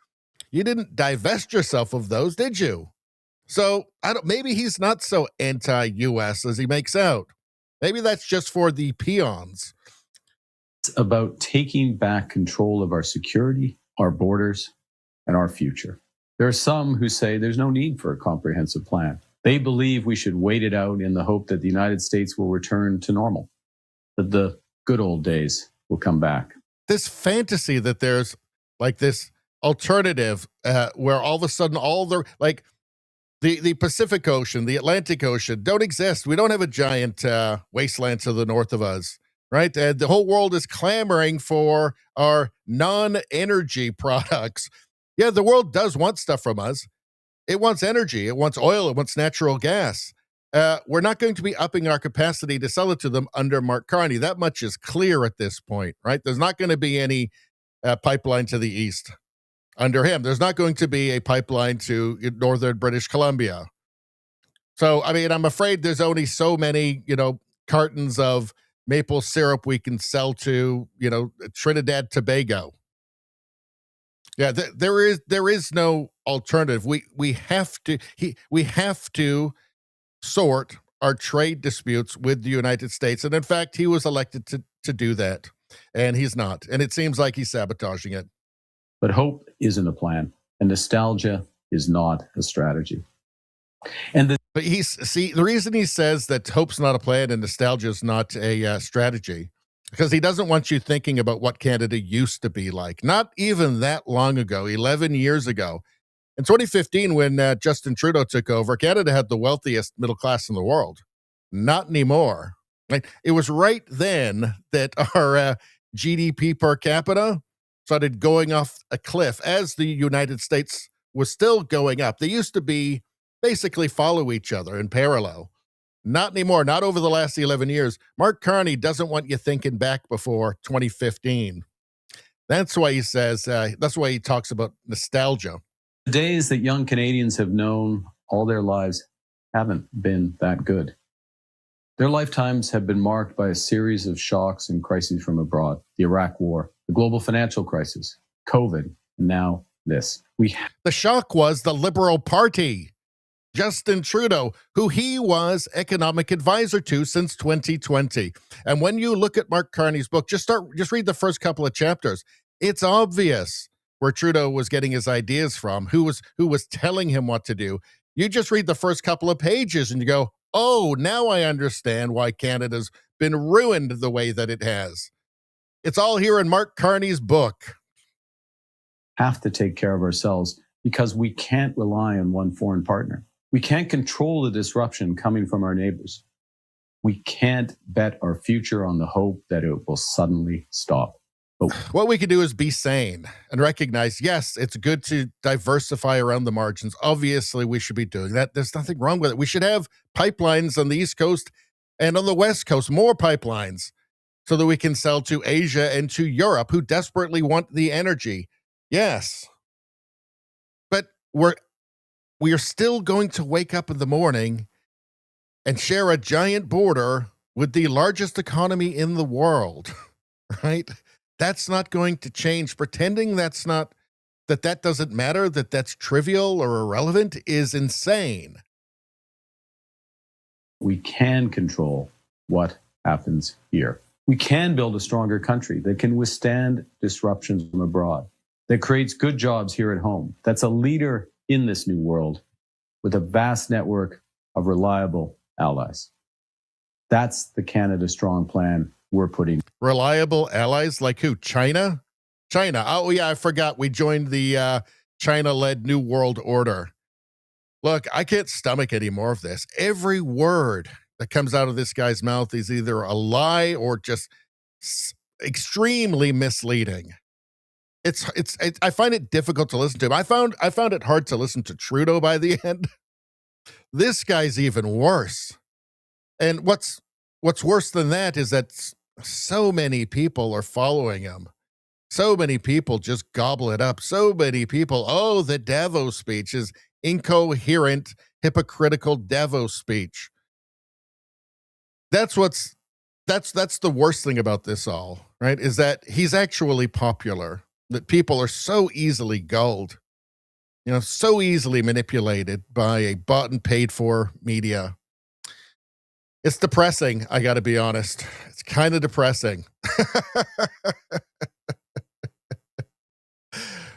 You didn't divest yourself of those, did you? So maybe he's not so anti-U.S. as he makes out. Maybe that's just for the peons. It's about taking back control of our security, our borders, and our future. There are some who say there's no need for a comprehensive plan. They believe we should wait it out in the hope that the United States will return to normal, that the good old days will come back. This fantasy that there's like this alternative where all of a sudden all the Pacific Ocean, the Atlantic Ocean don't exist. We don't have a giant wasteland to the north of us, right? The whole world is clamoring for our non-energy products. Yeah, the world does want stuff from us. It wants energy. It wants oil. It wants natural gas. We're not going to be upping our capacity to sell it to them under Mark Carney. That much is clear at this point, right? There's not going to be any pipeline to the east under him. There's not going to be a pipeline to northern British Columbia. So, I'm afraid there's only so many, cartons of maple syrup we can sell to, Trinidad, Tobago. Yeah, there is no alternative. We have to sort our trade disputes with the United States. And in fact, he was elected to do that. And he's not. And it seems like he's sabotaging it. But hope isn't a plan, and nostalgia is not a strategy. But the reason he says that hope's not a plan and nostalgia is not a strategy, because he doesn't want you thinking about what Canada used to be like. Not even that long ago, 11 years ago. In 2015, when Justin Trudeau took over, Canada had the wealthiest middle class in the world. Not anymore. Right? It was right then that our GDP per capita started going off a cliff as the United States was still going up. They used to be basically follow each other in parallel. Not anymore. Not over the last 11 years. Mark Carney doesn't want you thinking back before 2015. That's why he says, that's why he talks about nostalgia. The days that young Canadians have known all their lives haven't been that good. Their lifetimes have been marked by a series of shocks and crises from abroad: the Iraq War, the global financial crisis, COVID, and now this. The shock was the Liberal Party. Justin Trudeau, who he was economic advisor to since 2020. And when you look at Mark Carney's book, just read the first couple of chapters. It's obvious where Trudeau was getting his ideas from, who was telling him what to do. You just read the first couple of pages and you go, oh, now I understand why Canada's been ruined the way that it has. It's all here in Mark Carney's book. Have to take care of ourselves because we can't rely on one foreign partner. We can't control the disruption coming from our neighbors. We can't bet our future on the hope that it will suddenly stop. What we can do is be sane and recognize, yes, it's good to diversify around the margins. Obviously, we should be doing that. There's nothing wrong with it. We should have pipelines on the East Coast and on the West Coast, more pipelines, so that we can sell to Asia and to Europe, who desperately want the energy. Yes. But we are still going to wake up in the morning and share a giant border with the largest economy in the world, right? That's not going to change. Pretending that doesn't matter, that's trivial or irrelevant is insane. We can control what happens here. We can build a stronger country that can withstand disruptions from abroad, that creates good jobs here at home, that's a leader in this new world with a vast network of reliable allies. That's the Canada Strong plan we're putting. Reliable allies like who? China? China. Oh, yeah, I forgot. We joined the China-led New World Order. Look, I can't stomach any more of this. Every word that comes out of this guy's mouth is either a lie or just extremely misleading. I find it difficult to listen to him. I found it hard to listen to Trudeau by the end. This guy's even worse. And what's worse than that is that so many people are following him. So many people just gobble it up. So many people, oh, the Davos speech is incoherent, hypocritical Davos speech. That's the worst thing about this all, right? Is that he's actually popular. That people are so easily gulled, so easily manipulated by a bought and paid for media. It's depressing, I got to be honest. It's kind of depressing.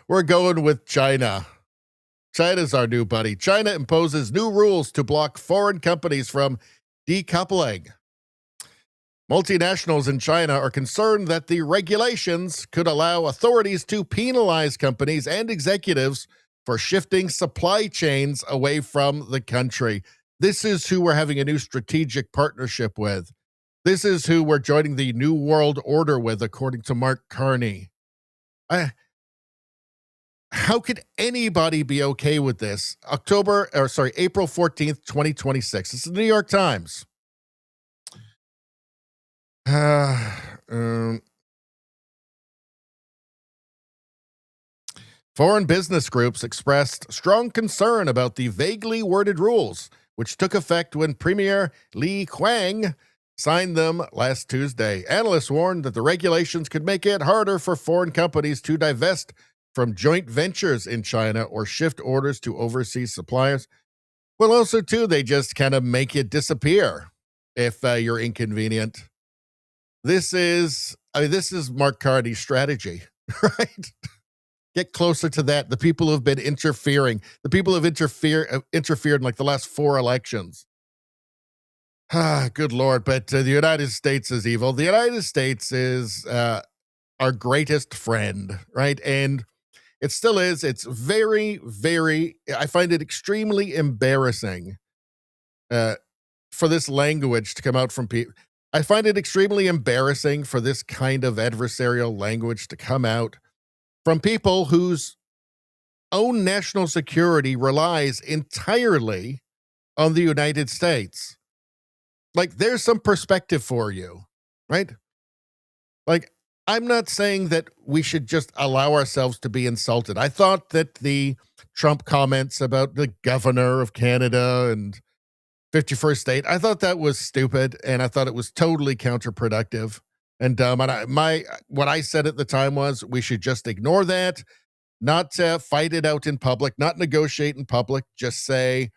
We're going with China. China's our new buddy. China imposes new rules to block foreign companies from decoupling. Multinationals in China are concerned that the regulations could allow authorities to penalize companies and executives for shifting supply chains away from the country. This is who we're having a new strategic partnership with. This is who we're joining the New World Order with, according to Mark Carney. How could anybody be okay with this? April 14th, 2026. It's the New York Times. Foreign business groups expressed strong concern about the vaguely worded rules, which took effect when Premier Li Qiang signed them last Tuesday. Analysts warned that the regulations could make it harder for foreign companies to divest from joint ventures in China or shift orders to overseas suppliers. Well, also, too, they just kind of make it disappear if you're inconvenient. This is Mark Carney's strategy, right? Get closer to that. The people who have been interfering, the people who have interfered in like the last 4 elections. Good Lord. But the United States is evil. The United States is our greatest friend, right? And it still is. It's very, very, I find it extremely embarrassing for this language to come out from people. I find it extremely embarrassing for this kind of adversarial language to come out from people whose own national security relies entirely on the United States. Like, there's some perspective for you, right? Like, I'm not saying that we should just allow ourselves to be insulted. I thought that the Trump comments about the governor of Canada and 51st state, I thought that was stupid, and I thought it was totally counterproductive and dumb. And what I said at the time was we should just ignore that, not fight it out in public, not negotiate in public. Just say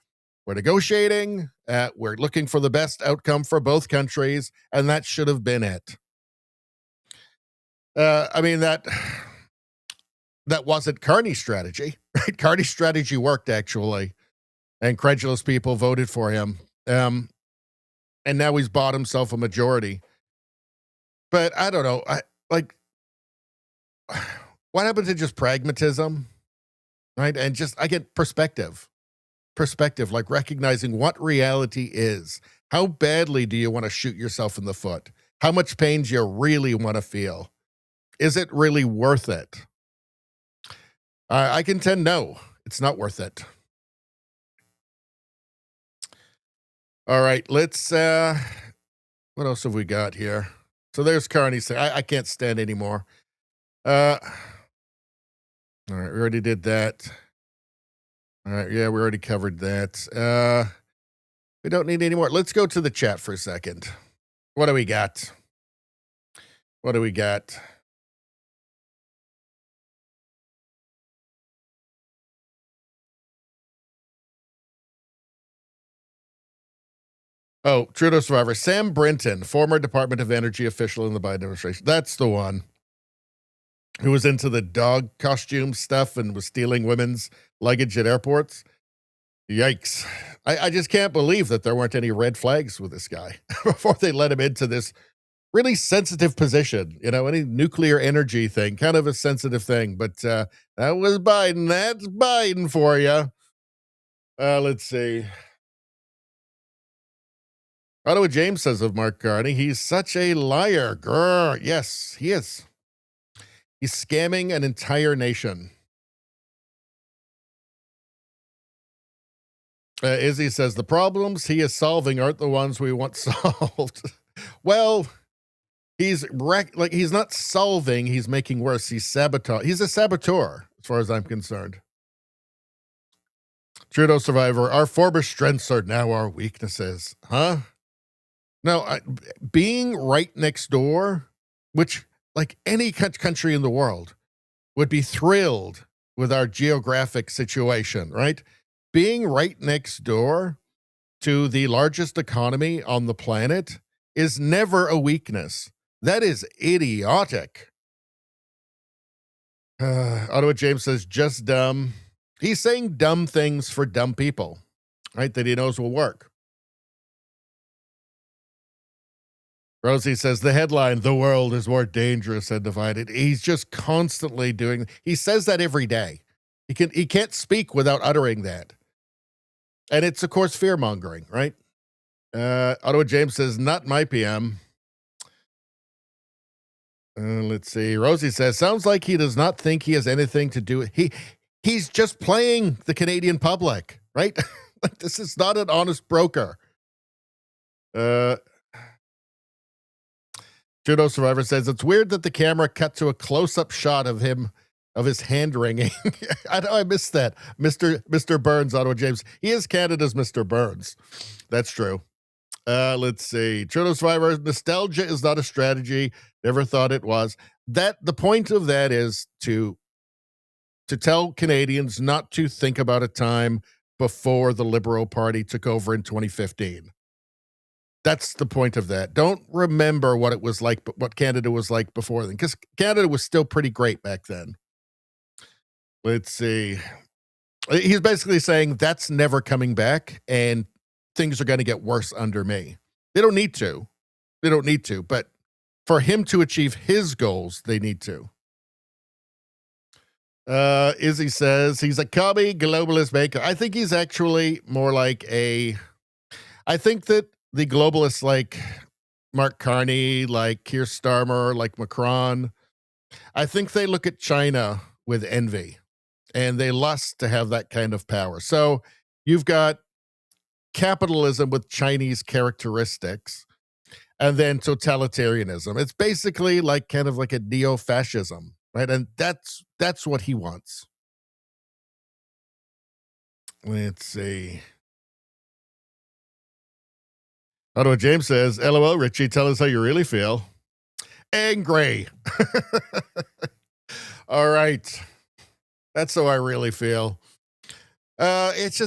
we're negotiating, we're looking for the best outcome for both countries, and that should have been it. I mean, that wasn't Carney's strategy, right? Carney's strategy worked, actually, and credulous people voted for him. And now he's bought himself a majority. But I don't know. What happened to just pragmatism, right? And just, I get perspective, like recognizing what reality is. How badly do you want to shoot yourself in the foot? How much pain do you really want to feel? Is it really worth it? I contend no, it's not worth it. All right, let's, what else have we got here? So there's Carney saying, I can't stand anymore. All right, we already did that. All right, yeah, we already covered that. We don't need any more. Let's go to the chat for a second. What do we got? What do we got? Oh, Trudeau survivor. Sam Brinton, former Department of Energy official in the Biden administration. That's the one who was into the dog costume stuff and was stealing women's luggage at airports. Yikes. I just can't believe that there weren't any red flags with this guy before they let him into this really sensitive position. You know, any nuclear energy thing, kind of a sensitive thing. But that was Biden. That's Biden for you. Let's see. I know what James says of Mark Carney. He's such a liar. Grr. Yes, he is. He's scamming an entire nation. Izzy says the problems he is solving aren't the ones we want solved. Well, he's not solving, he's making worse. He's sabotage. He's a saboteur, as far as I'm concerned. Trudeau survivor, our former strengths are now our weaknesses. Huh? No, being right next door, which like any country in the world would be thrilled with our geographic situation, right? Being right next door to the largest economy on the planet is never a weakness. That is idiotic. Ottawa James says, just dumb. He's saying dumb things for dumb people, right? That he knows will work. Rosie says, the headline, the world is more dangerous and divided. He's just constantly doing, he says that every day. He can't speak without uttering that. And it's, of course, fear-mongering, right? Ottawa James says, not my PM. Let's see. Rosie says, sounds like he does not think he has anything to do with he's just playing the Canadian public, right? Like, this is not an honest broker. Judo Survivor says, it's weird that the camera cut to a close-up shot of him, of his hand wringing. I know I missed that. Mr. Burns, Ottawa James. He is Canada's Mr. Burns. That's true. Let's see. Trudeau survivor, nostalgia is not a strategy. Never thought it was. The point of that is to tell Canadians not to think about a time before the Liberal Party took over in 2015. That's the point of that. Don't remember what it was like, but what Canada was like before then, because Canada was still pretty great back then. Let's see. He's basically saying that's never coming back, and things are going to get worse under me. They don't need to. They don't need to, but for him to achieve his goals, they need to. Izzy says he's a commie globalist maker. I think he's actually more like I think that the globalists like Mark Carney, like Keir Starmer, like Macron, I think they look at China with envy and they lust to have that kind of power. So you've got capitalism with Chinese characteristics, and then totalitarianism. It's basically like kind of like a neo-fascism, right? And that's what he wants. Let's see. I don't know what James says. LOL, Richie, tell us how you really feel. Angry. All right. That's how I really feel. It's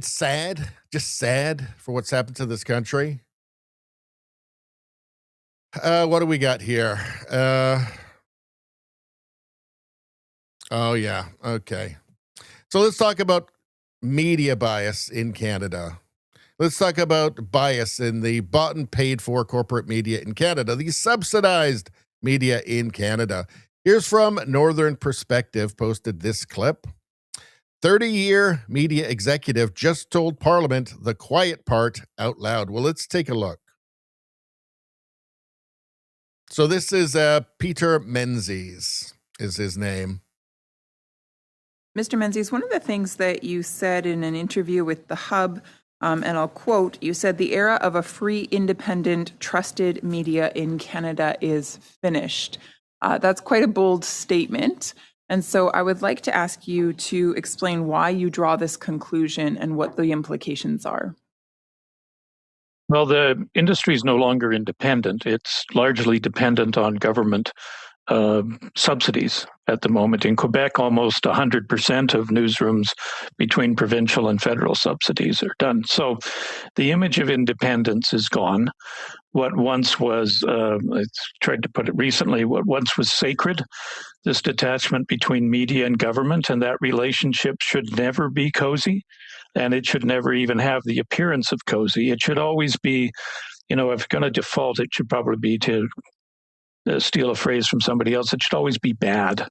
sad, just sad for what's happened to this country. What do we got here? Oh, yeah. Okay. So let's talk about media bias in Canada. Let's talk about bias in the bought and paid for corporate media in Canada, the subsidized media in Canada. Here's from Northern Perspective, posted this clip. 30-year media executive just told Parliament the quiet part out loud. Well, let's take a look. So this is Peter Menzies is his name. Mr. Menzies, one of the things that you said in an interview with The Hub, and I'll quote, you said the era of a free, independent, trusted media in Canada is finished. That's quite a bold statement. And so I would like to ask you to explain why you draw this conclusion and what the implications are. Well, the industry is no longer independent. It's largely dependent on government subsidies at the moment. In Quebec, almost 100% of newsrooms between provincial and federal subsidies are done. So the image of independence is gone. What once was, I tried to put it recently, what once was sacred, this detachment between media and government, and that relationship should never be cozy, and it should never even have the appearance of cozy. It should always be, if you're going to default, it should probably be to steal a phrase from somebody else. It should always be bad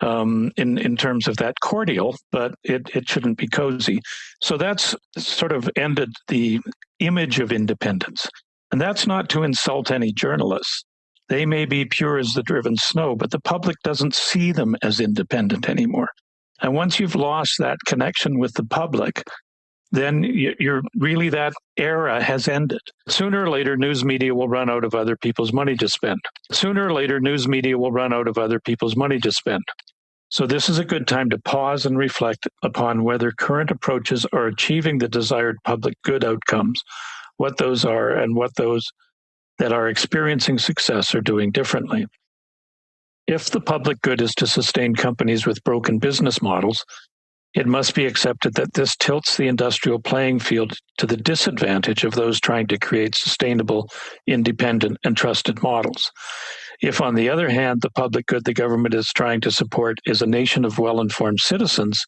in terms of that cordial, but it shouldn't be cozy. So that's sort of ended the image of independence. And that's not to insult any journalists. They may be pure as the driven snow, but the public doesn't see them as independent anymore. And once you've lost that connection with the public, then you're really, that era has ended. Sooner or later, news media will run out of other people's money to spend. Sooner or later, news media will run out of other people's money to spend. So this is a good time to pause and reflect upon whether current approaches are achieving the desired public good outcomes, what those are, and what those that are experiencing success are doing differently. If the public good is to sustain companies with broken business models, it must be accepted that this tilts the industrial playing field to the disadvantage of those trying to create sustainable, independent, and trusted models. If, on the other hand, the public good the government is trying to support is a nation of well-informed citizens,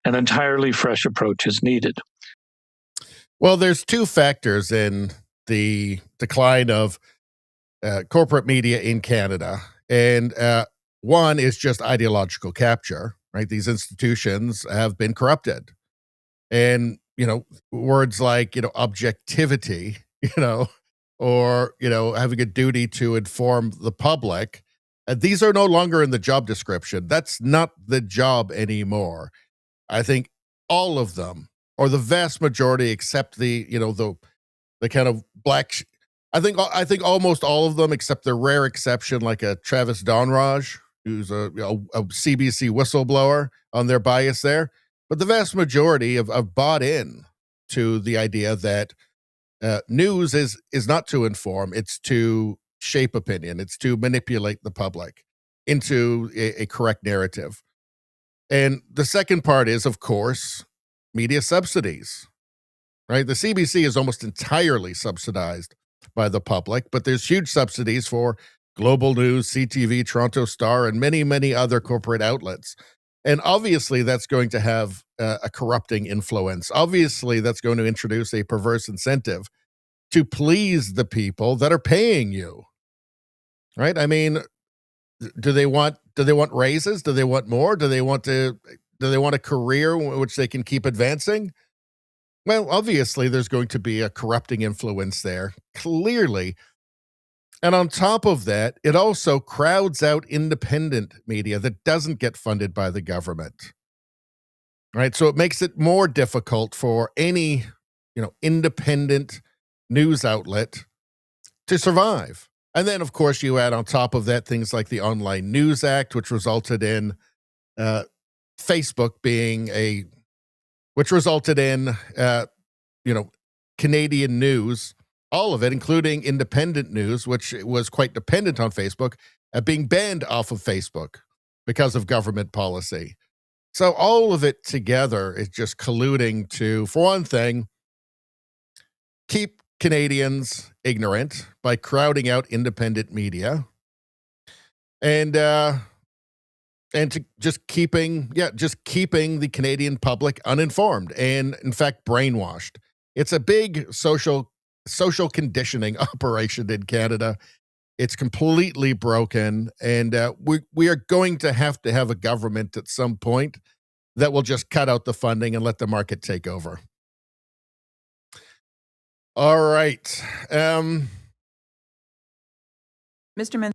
an entirely fresh approach is needed. Well, there's two factors in the decline of corporate media in Canada. And one is just ideological capture, right? These institutions have been corrupted. And, words like, objectivity, or, having a duty to inform the public, these are no longer in the job description. That's not the job anymore. I think all of them, or the vast majority, except the kind of black, I think almost all of them, except the rare exception, like a Travis Donraj, who's a CBC whistleblower, on their bias there. But the vast majority have bought in to the idea that news is not to inform, it's to shape opinion, it's to manipulate the public into a correct narrative. And the second part is, of course, media subsidies, right? The CBC is almost entirely subsidized by the public, but there's huge subsidies for Global News, CTV, Toronto Star, and many, many other corporate outlets. And obviously, that's going to have a corrupting influence. Obviously, that's going to introduce a perverse incentive to please the people that are paying you, right? I mean, do they want raises? Do they want more? Do they want a career in which they can keep advancing? Well, obviously, there's going to be a corrupting influence there, clearly. And on top of that, it also crowds out independent media that doesn't get funded by the government, right? So it makes it more difficult for any independent news outlet to survive. And then, of course, you add on top of that things like the Online News Act, which resulted in Facebook being which resulted in, Canadian news, all of it, including independent news, which was quite dependent on Facebook, being banned off of Facebook because of government policy. So all of it together is just colluding to, for one thing, keep Canadians ignorant by crowding out independent media, and to just keeping the Canadian public uninformed and, in fact, brainwashed. It's a big social conditioning operation in Canada. It's completely broken, and we are going to have a government at some point that will just cut out the funding and let the market take over. All right. Mr. Menzies.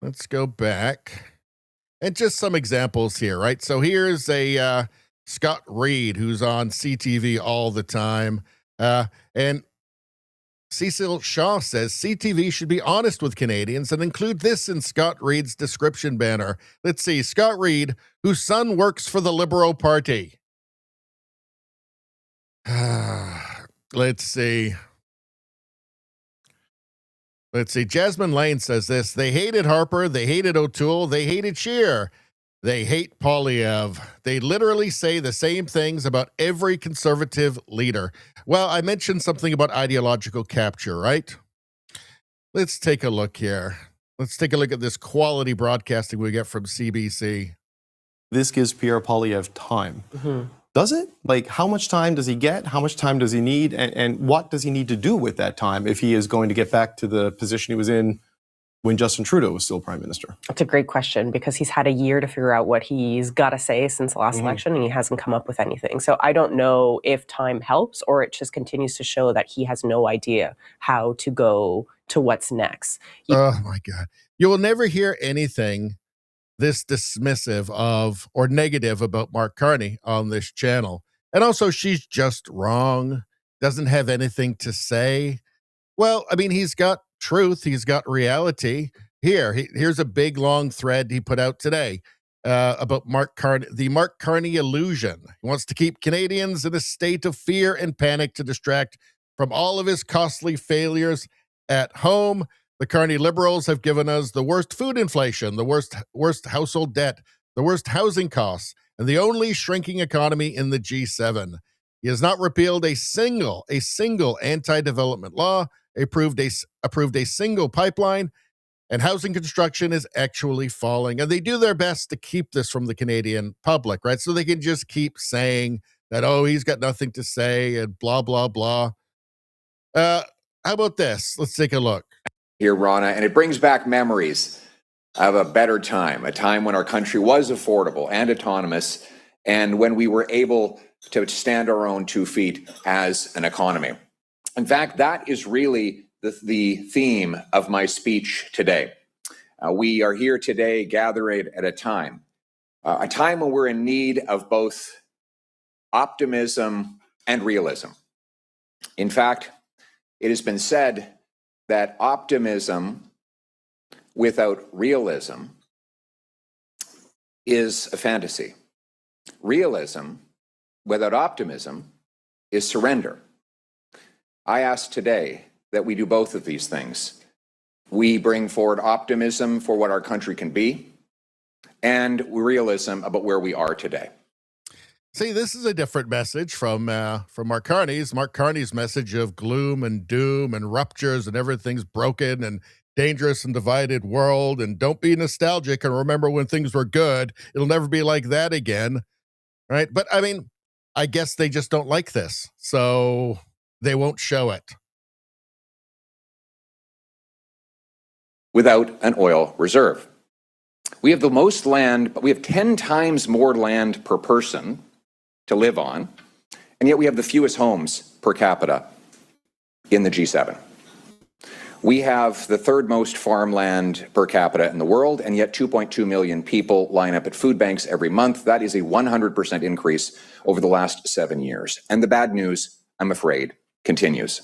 Let's go back. And just some examples here, right? So here's a Scott Reed, who's on CTV all the time. And Cecil Shaw says CTV should be honest with Canadians and include this in Scott Reed's description banner. Let's see. Scott Reed, whose son works for the Liberal Party. Let's see. Jasmine Lane says this. They hated Harper. They hated O'Toole. They hated Scheer. They hate Poilievre. They literally say the same things about every conservative leader. Well, I mentioned something about ideological capture, right? Let's take a look here. Let's take a look at this quality broadcasting we get from CBC. This gives Pierre Poilievre time. Does it? Like, how much time does he get? How much time does he need? And what does he need to do with that time if he is going to get back to the position he was in when Justin Trudeau was still Prime Minister? That's a great question, because he's had a year to figure out what he's got to say since the last election, and he hasn't come up with anything. So I don't know if time helps or it just continues to show that he has no idea how to go to what's next. Oh, my God. You will never hear anything this dismissive of or negative about Mark Carney on this channel. And also, she's just wrong, doesn't have anything to say. Well, I mean, he's got truth, he's got reality. Here's a big, long thread he put out today about Mark Carney, the Mark Carney illusion. He wants to keep Canadians in a state of fear and panic to distract from all of his costly failures at home. The Carney Liberals have given us the worst food inflation, the worst household debt, the worst housing costs, and the only shrinking economy in the G7. He has not repealed a single anti-development law, approved a single pipeline, and housing construction is actually falling. And they do their best to keep this from the Canadian public, right? So they can just keep saying that, oh, he's got nothing to say and blah, blah, blah. How about this? Let's take a look. Here, Rana, and it brings back memories of a better time, a time when our country was affordable and autonomous, and when we were able to stand our own 2 feet as an economy. In fact, that is really the theme of my speech today. We are here today gathered at a time when we're in need of both optimism and realism. In fact, it has been said that optimism without realism is a fantasy. Realism without optimism is surrender. I ask today that we do both of these things. We bring forward optimism for what our country can be and realism about where we are today. See, this is a different message from Mark Carney's. Mark Carney's message of gloom and doom and ruptures and everything's broken and dangerous and divided world, and don't be nostalgic and remember when things were good. It'll never be like that again, right? But, I mean, I guess they just don't like this, so they won't show it. Without an oil reserve. We have the most land, but we have 10 times more land per person to live on, and yet we have the fewest homes per capita in the G7. We have the third most farmland per capita in the world, and yet 2.2 million people line up at food banks every month. That is a 100% increase over the last 7 years. And the bad news, I'm afraid, continues.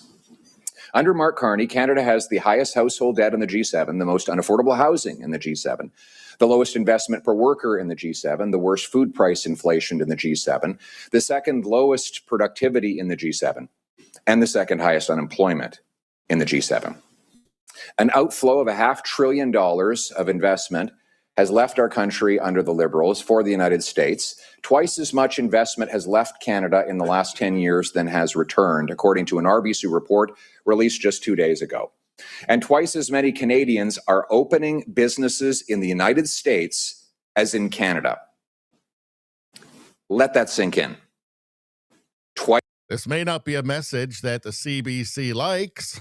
Under Mark Carney, Canada has the highest household debt in the G7, the most unaffordable housing in the G7, the lowest investment per worker in the G7, the worst food price inflation in the G7, the second lowest productivity in the G7, and the second highest unemployment in the G7. An outflow of $500 billion of investment has left our country under the Liberals for the United States. Twice as much investment has left Canada in the last 10 years than has returned, according to an RBC report released just 2 days ago. And twice as many Canadians are opening businesses in the United States as in Canada. Let that sink in. This may not be a message that the CBC likes,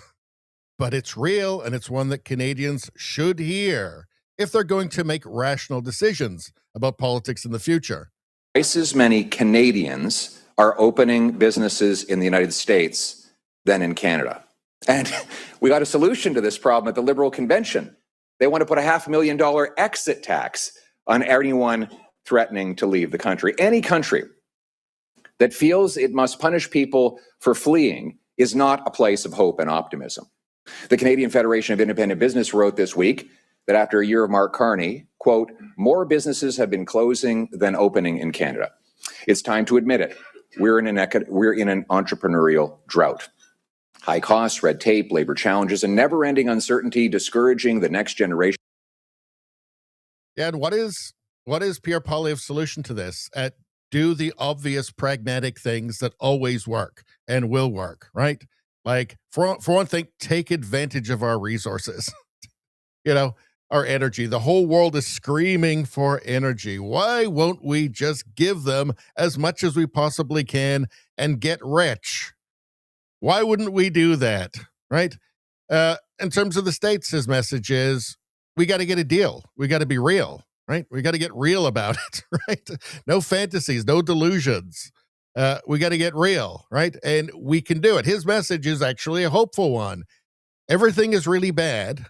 but it's real, and it's one that Canadians should hear if they're going to make rational decisions about politics in the future. Twice as many Canadians are opening businesses in the United States than in Canada. And we got a solution to this problem at the Liberal Convention. They want to put a $500,000 exit tax on anyone threatening to leave the country. Any country that feels it must punish people for fleeing is not a place of hope and optimism. The Canadian Federation of Independent Business wrote this week that after a year of Mark Carney, quote, more businesses have been closing than opening in Canada. It's time to admit it. We're in an entrepreneurial drought. High costs, red tape, labor challenges, and never-ending uncertainty discouraging the next generation. Yeah, and what is Pierre Poilievre's solution to this? Do the obvious pragmatic things that always work and will work, right? Like, for one thing, take advantage of our resources. Our energy. The whole world is screaming for energy. Why won't we just give them as much as we possibly can and get rich? Why wouldn't we do that, right? In terms of the States, his message is, we got to get a deal. We got to be real, right? We got to get real about it, right? No fantasies, no delusions. We got to get real, right? And we can do it. His message is actually a hopeful one. Everything is really bad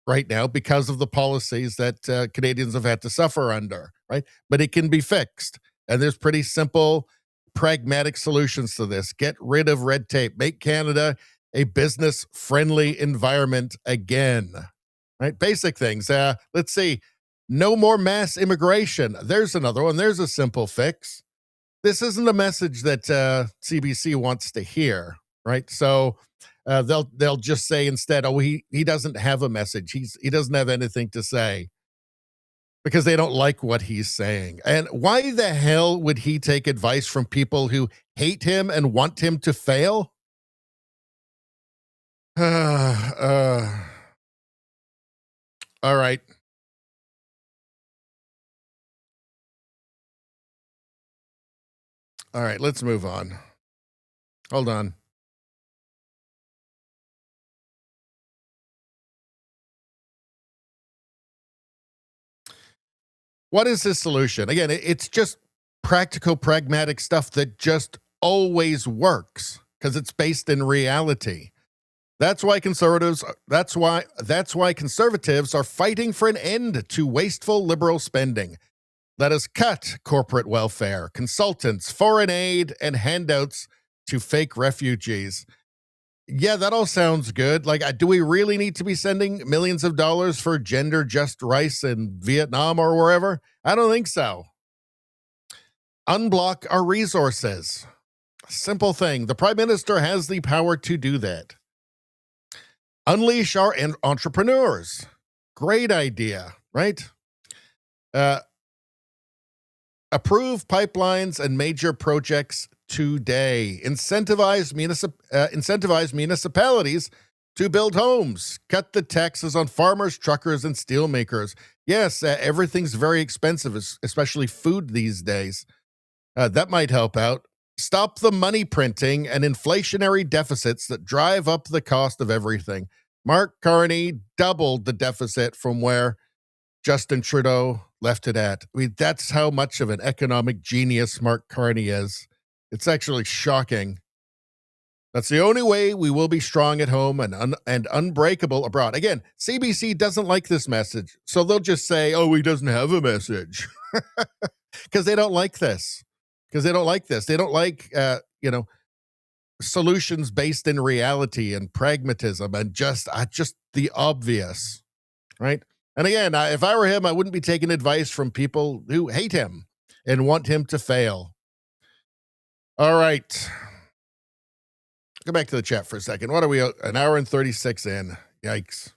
right now because of the policies that Canadians have had to suffer under, right? But it can be fixed. And there's pretty simple, pragmatic solutions to this. Get rid of red tape. Make Canada a business-friendly environment again, right? Basic things. Let's see. No more mass immigration. There's another one. There's a simple fix. This isn't a message that CBC wants to hear, right? So they'll just say instead, oh, he doesn't have a message. He doesn't have anything to say because they don't like what he's saying. And why the hell would he take advice from people who hate him and want him to fail? All right. All right, let's move on. Hold on. What is his solution? Again, it's just practical, pragmatic stuff that just always works because it's based in reality. That's why conservatives are fighting for an end to wasteful liberal spending. Let us cut corporate welfare, consultants, foreign aid, and handouts to fake refugees. Yeah, that all sounds good. Like, do we really need to be sending millions of dollars for gender-just rice in Vietnam or wherever? I don't think so. Unblock our resources. Simple thing. The Prime Minister has the power to do that. Unleash our entrepreneurs. Great idea, right? Approve pipelines and major projects today. Incentivize municipalities to build homes. Cut the taxes on farmers, truckers, and steelmakers. Yes, everything's very expensive, especially food these days. That might help out. Stop the money printing and inflationary deficits that drive up the cost of everything. Mark Carney doubled the deficit from where Justin Trudeau left it at. I mean, that's how much of an economic genius Mark Carney is. It's actually shocking. That's the only way we will be strong at home and unbreakable abroad. Again, CBC doesn't like this message, so they'll just say, oh, he doesn't have a message. Because they don't like this. They don't like, solutions based in reality and pragmatism and just the obvious, right? And again, if I were him, I wouldn't be taking advice from people who hate him and want him to fail. All right. Go back to the chat for a second. What are we, an hour and 36 in? Yikes.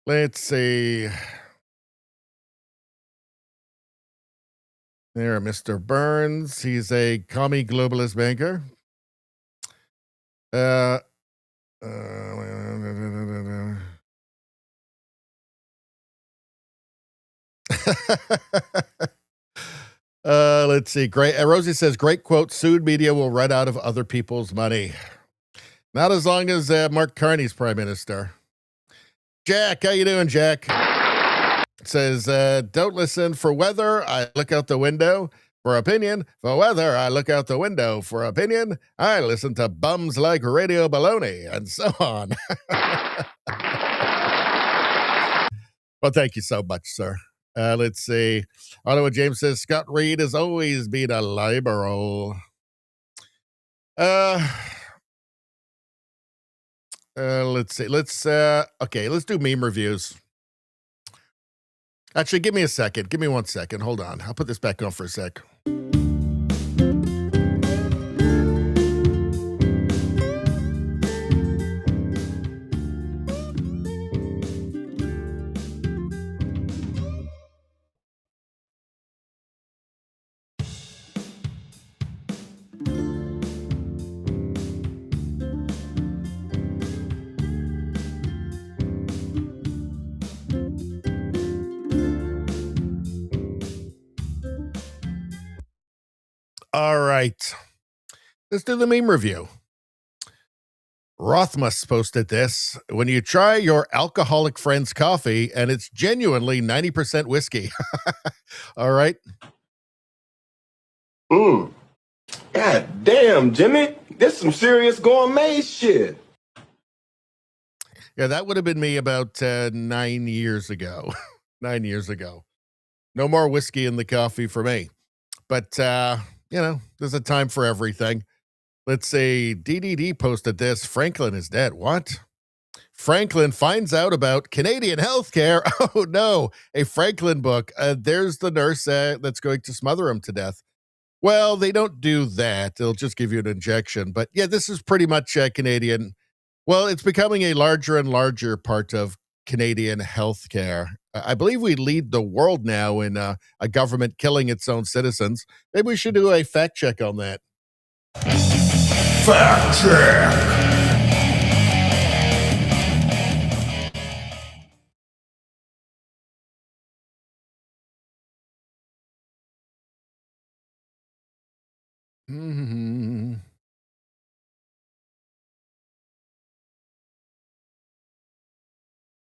Let's see. There, Mr. Burns. He's a commie globalist banker. Let's see. Great. Rosie says, great quote. Sued media will run out of other people's money. Not as long as Mark Carney's prime minister. Jack, how you doing, Jack? Says, don't listen for weather. I look out the window for opinion. For weather, I look out the window. For opinion, I listen to bums like Radio Baloney, and so on. Well, thank you so much, sir. Let's see. Ottawa James says, Scott Reed has always been a liberal. Let's see. Let's do meme reviews. Actually, give me a second. Give me 1 second. Hold on. I'll put this back on for a sec. All right. Let's do the meme review. Rothmus posted this. When you try your alcoholic friend's coffee and it's genuinely 90% whiskey. All right. God damn, Jimmy. This some serious gourmet shit. Yeah, that would have been me about 9 years ago. 9 years ago. No more whiskey in the coffee for me. But, there's a time for everything. Let's see. DDD posted this. Franklin is dead. What? Franklin finds out about Canadian healthcare. Oh, no. A Franklin book. There's the nurse that's going to smother him to death. Well, they don't do that. They'll just give you an injection. But, yeah, this is pretty much Canadian. Well, it's becoming a larger and larger part of Canadian healthcare. I believe we lead the world now in a government killing its own citizens. Maybe we should do a fact check on that. Fact check. Mm-hmm.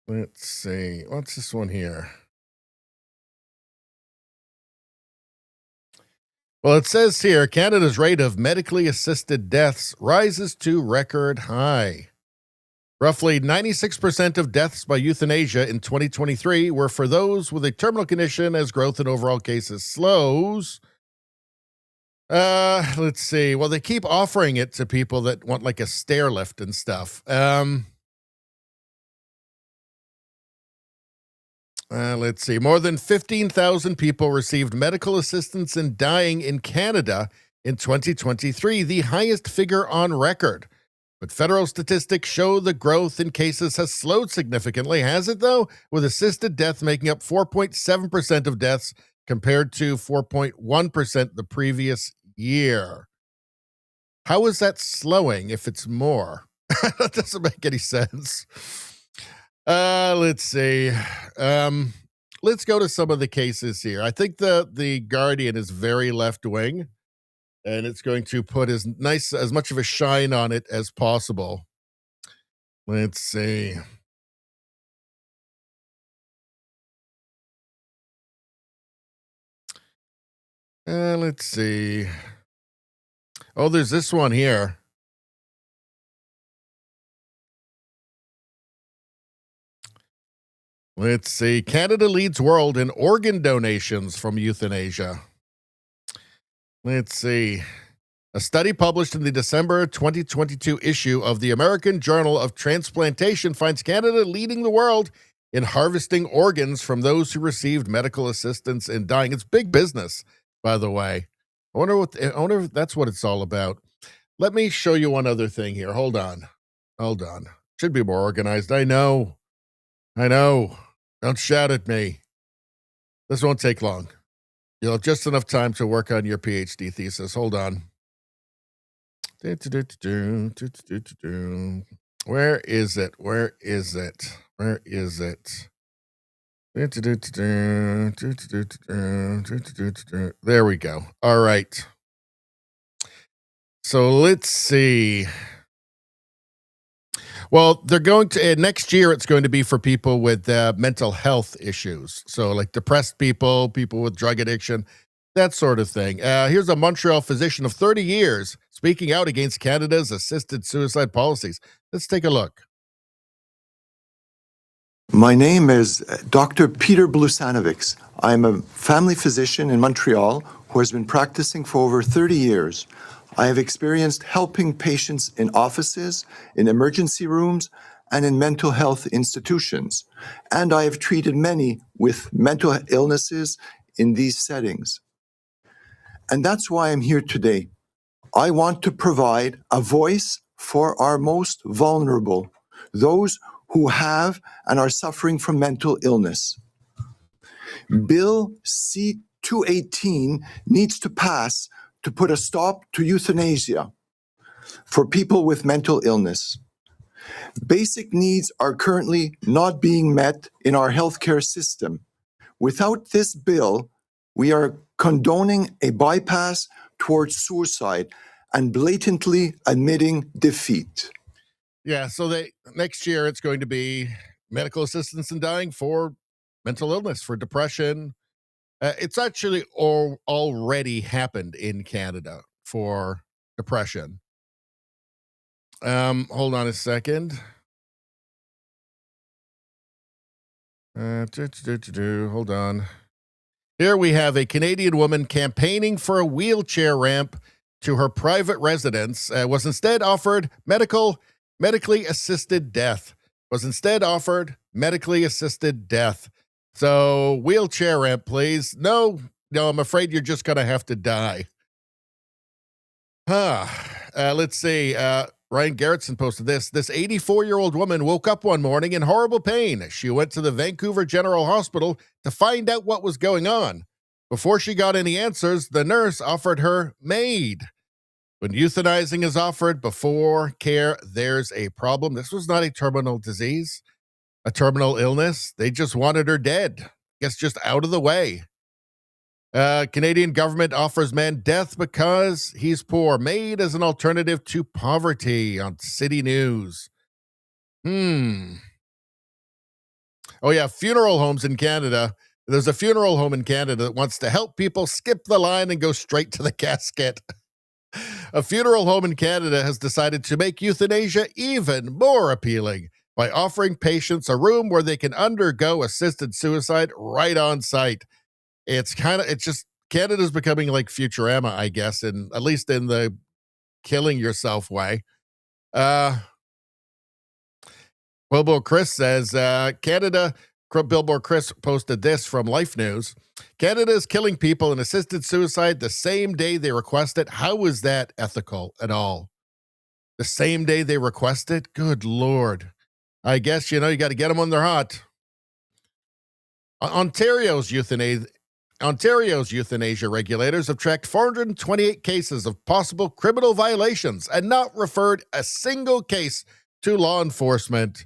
Let's see. What's this one here? Well, it says here, Canada's rate of medically assisted deaths rises to record high. Roughly 96% of deaths by euthanasia in 2023 were for those with a terminal condition as growth in overall cases slows. Let's see. Well, they keep offering it to people that want like a stair lift and stuff. Let's see. More than 15,000 people received medical assistance in dying in Canada in 2023, the highest figure on record. But federal statistics show the growth in cases has slowed significantly. Has it, though? With assisted death making up 4.7% of deaths compared to 4.1% the previous year. How is that slowing if it's more? That doesn't make any sense. Let's see. Let's go to some of the cases here. I think the Guardian is very left wing, and it's going to put as much of a shine on it as possible. Let's see. Let's see. Oh, there's this one here. Let's see. Canada leads world in organ donations from euthanasia. Let's see. A study published in the December 2022 issue of the American Journal of Transplantation finds Canada leading the world in harvesting organs from those who received medical assistance in dying. It's big business, by the way. I wonder if that's what it's all about. Let me show you one other thing here. Hold on. Should be more organized. I know. Don't shout at me. This won't take long. You'll have just enough time to work on your PhD thesis. Hold on. Where is it? There we go. All right. So let's see. Well, they're going to next year. It's going to be for people with mental health issues. So like depressed people with drug addiction, that sort of thing. Here's a Montreal physician of 30 years speaking out against Canada's assisted suicide policies. Let's take a look. My name is Dr. Peter Blusanovics. I'm a family physician in Montreal who has been practicing for over 30 years. I have experienced helping patients in offices, in emergency rooms, and in mental health institutions. And I have treated many with mental illnesses in these settings. And that's why I'm here today. I want to provide a voice for our most vulnerable, those who have and are suffering from mental illness. Bill C-218 needs to pass to put a stop to euthanasia for people with mental illness. Basic needs are currently not being met in our healthcare system. Without this bill, we are condoning a bypass towards suicide and blatantly admitting defeat. Yeah, so next year it's going to be medical assistance in dying for mental illness, for depression. It's actually already happened in Canada for depression. Hold on a second. Hold on. Here we have a Canadian woman campaigning for a wheelchair ramp to her private residence. Was instead offered medically assisted death. So wheelchair ramp, please. No, I'm afraid you're just going to have to die. Let's see. Ryan Garrettson posted this. This 84-year-old woman woke up one morning in horrible pain. She went to the Vancouver General Hospital to find out what was going on. Before she got any answers, the nurse offered her MAID. When euthanizing is offered before care, there's a problem. This was not a terminal disease, a terminal illness. They just wanted her dead. Guess just out of the way. Canadian government offers man death because he's poor. MAID as an alternative to poverty on City News. Oh, yeah, funeral homes in Canada. There's a funeral home in Canada that wants to help people skip the line and go straight to the casket. A funeral home in Canada has decided to make euthanasia even more appealing by offering patients a room where they can undergo assisted suicide right on site. It's just Canada's becoming like Futurama, I guess, and at least in the killing yourself way. Billboard Chris says, Billboard Chris posted this from Life News. Canada is killing people in assisted suicide the same day they request it. How is that ethical at all? The same day they request it? Good Lord. I guess, you got to get them when they're hot. Ontario's euthanasia regulators have tracked 428 cases of possible criminal violations and not referred a single case to law enforcement.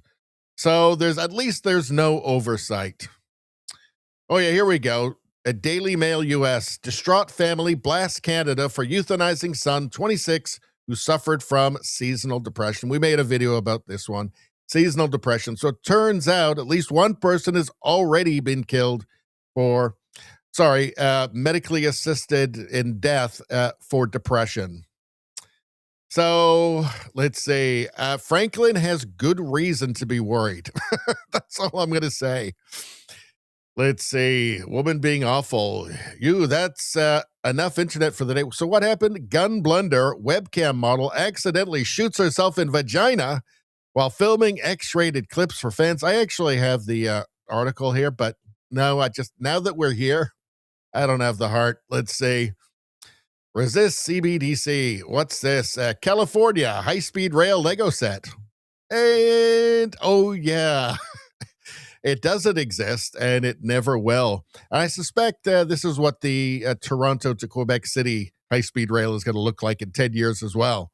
So there's no oversight. Oh yeah, here we go. A Daily Mail US. Distraught family blasts Canada for euthanizing son 26 who suffered from seasonal depression. We made a video about this one. Seasonal depression. So it turns out at least one person has already been killed for medically assisted in death for depression. So let's see. Franklin has good reason to be worried. That's all I'm going to say. Let's see. Woman being awful. That's enough internet for the day. So what happened? Gun blunder. Webcam model accidentally shoots herself in vagina while filming X-rated clips for fans. I actually have the article here, but no, now that we're here, I don't have the heart. Let's see. Resist CBDC. What's this? California high-speed rail Lego set. And, oh, yeah. It doesn't exist, and it never will. I suspect this is what the Toronto to Quebec City high-speed rail is going to look like in 10 years as well.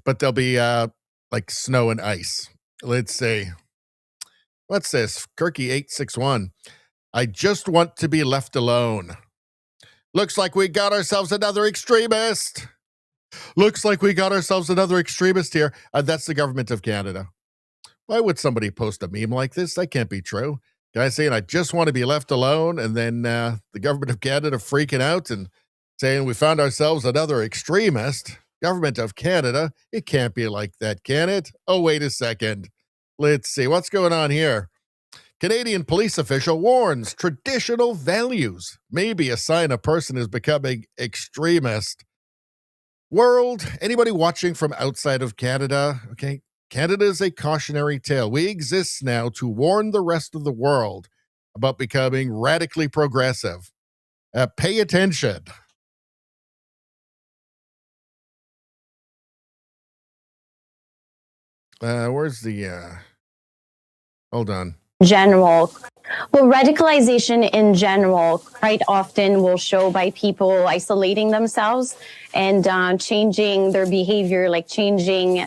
But there'll be like snow and ice. Let's see. What's this? Kirky 861. I just want to be left alone. Looks like we got ourselves another extremist. Looks like we got ourselves another extremist here. That's the government of Canada. Why would somebody post a meme like this? That can't be true. Guy saying, I just want to be left alone. And then the government of Canada freaking out and saying we found ourselves another extremist. Government of Canada. It can't be like that, can it? Oh, wait a second. Let's see. What's going on here? Canadian police official warns traditional values may be a sign a person is becoming extremist. World, anybody watching from outside of Canada? Okay. Canada is a cautionary tale. We exist now to warn the rest of the world about becoming radically progressive. Pay attention. Where's the, hold on. General. Well, radicalization in general quite often will show by people isolating themselves and changing their behavior, like changing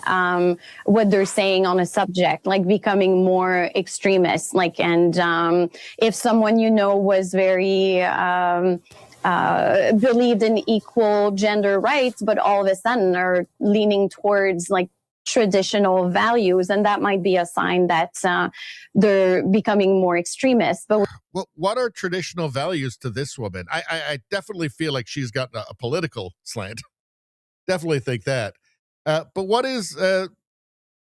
what they're saying on a subject, like becoming more extremist. Like, and if someone you know was very believed in equal gender rights, but all of a sudden are leaning towards like traditional values, and that might be a sign that they're becoming more extremist. But what are traditional values to this woman? I definitely feel like she's got a political slant. Definitely think that. But what is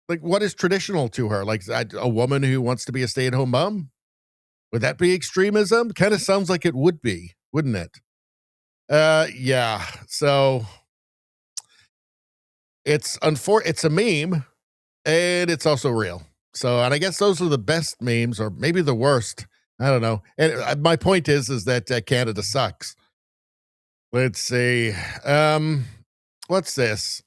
what is traditional to her? Like a woman who wants to be a stay-at-home mom? Would that be extremism? Kind of sounds like it would be, wouldn't it? Yeah. So it's a meme, and it's also real. So, and I guess those are the best memes, or maybe the worst. I don't know. And my point is that Canada sucks. Let's see. What's this?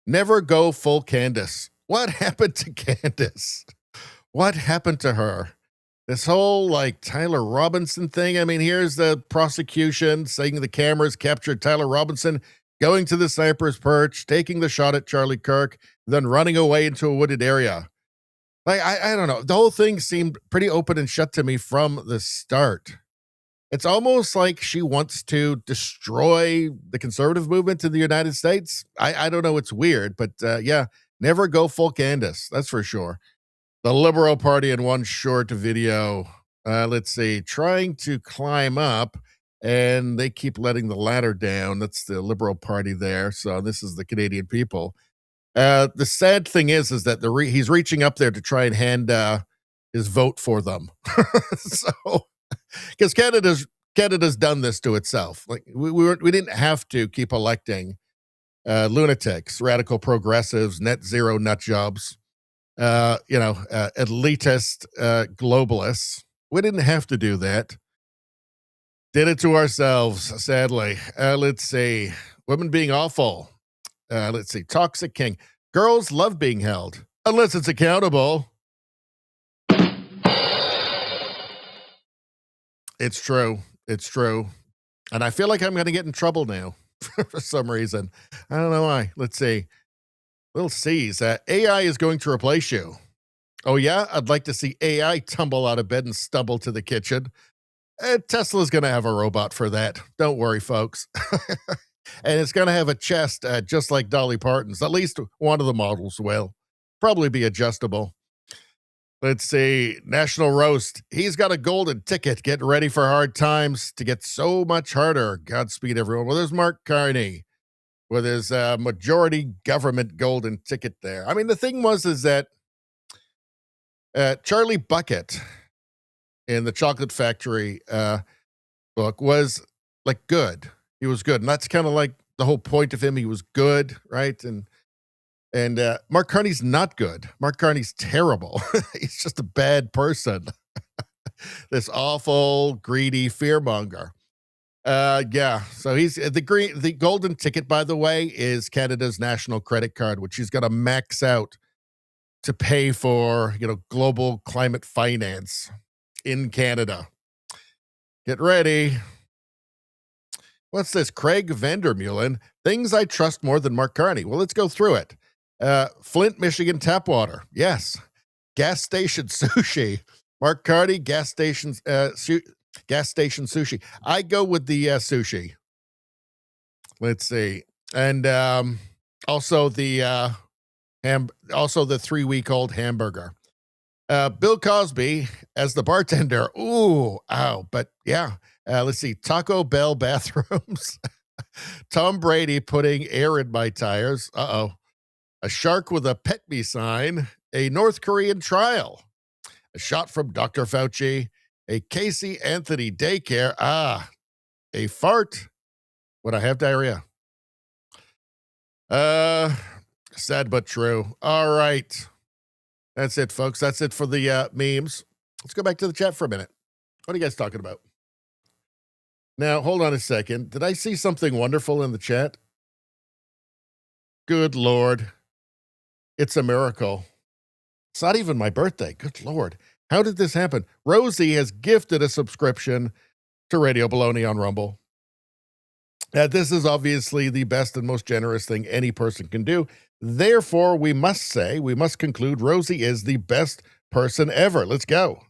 Never go full Candace. What happened to Candace? What happened to her? This whole like Tyler Robinson thing. I mean, here's the prosecution saying the cameras captured Tyler Robinson going to the sniper's perch, taking the shot at Charlie Kirk, then running away into a wooded area. Like, I don't know. The whole thing seemed pretty open and shut to me from the start. It's almost like she wants to destroy the conservative movement in the United States. I don't know. It's weird, but yeah, never go full Candace. That's for sure. The Liberal Party in one short video. Let's see. Trying to climb up, and they keep letting the ladder down. That's the Liberal Party there. So this is the Canadian people. The sad thing is that he's reaching up there to try and hand his vote for them. So, because Canada's done this to itself. Like we didn't have to keep electing lunatics, radical progressives, net zero nut jobs, elitist globalists. We didn't have to do that. Did it to ourselves, sadly. Let's see. Women being awful. Let's see. Toxic king. Girls love being held, unless it's accountable. It's true. It's true. And I feel like I'm going to get in trouble now for some reason. I don't know why. Let's see. Little C's. AI is going to replace you. Oh, yeah? I'd like to see AI tumble out of bed and stumble to the kitchen. Tesla's going to have a robot for that. Don't worry, folks. And it's going to have a chest just like Dolly Parton's. At least one of the models will. Probably be adjustable. Let's see. National Roast. He's got a golden ticket. Get ready for hard times to get so much harder. Godspeed, everyone. Well, there's Mark Carney. with his majority government golden ticket there. I mean, the thing is that Charlie Bucket in the Chocolate Factory book was like good. He was good. And that's kind of like the whole point of him. He was good, right? And Mark Carney's not good. Mark Carney's terrible. He's just a bad person. This awful, greedy fearmonger. Yeah. So he's the golden ticket, by the way, is Canada's national credit card, which he's got to max out to pay for, global climate finance in Canada. Get ready. What's this? Craig Vandermeulen. Things I trust more than Mark Carney. Well, let's go through it. Flint, Michigan tap water. Yes. Gas station sushi. Mark Carney, gas station sushi. I go with the sushi. Let's see. And also the 3-week-old hamburger. Bill Cosby as the bartender. Ooh, ow. But yeah. Let's see. Taco Bell bathrooms. Tom Brady putting air in my tires. Uh-oh. A shark with a pet me sign. A North Korean trial. A shot from Dr. Fauci. A Casey Anthony daycare. A fart. Would I have diarrhea? Sad but true. All right. That's it, folks. That's it for the memes. Let's go back to the chat for a minute. What are you guys talking about? Now, hold on a second. Did I see something wonderful in the chat? Good Lord. It's a miracle. It's not even my birthday. Good Lord. How did this happen? Rosie has gifted a subscription to Radio Baloney on Rumble. This is obviously the best and most generous thing any person can do. Therefore, we must conclude Rosie is the best person ever. Let's go.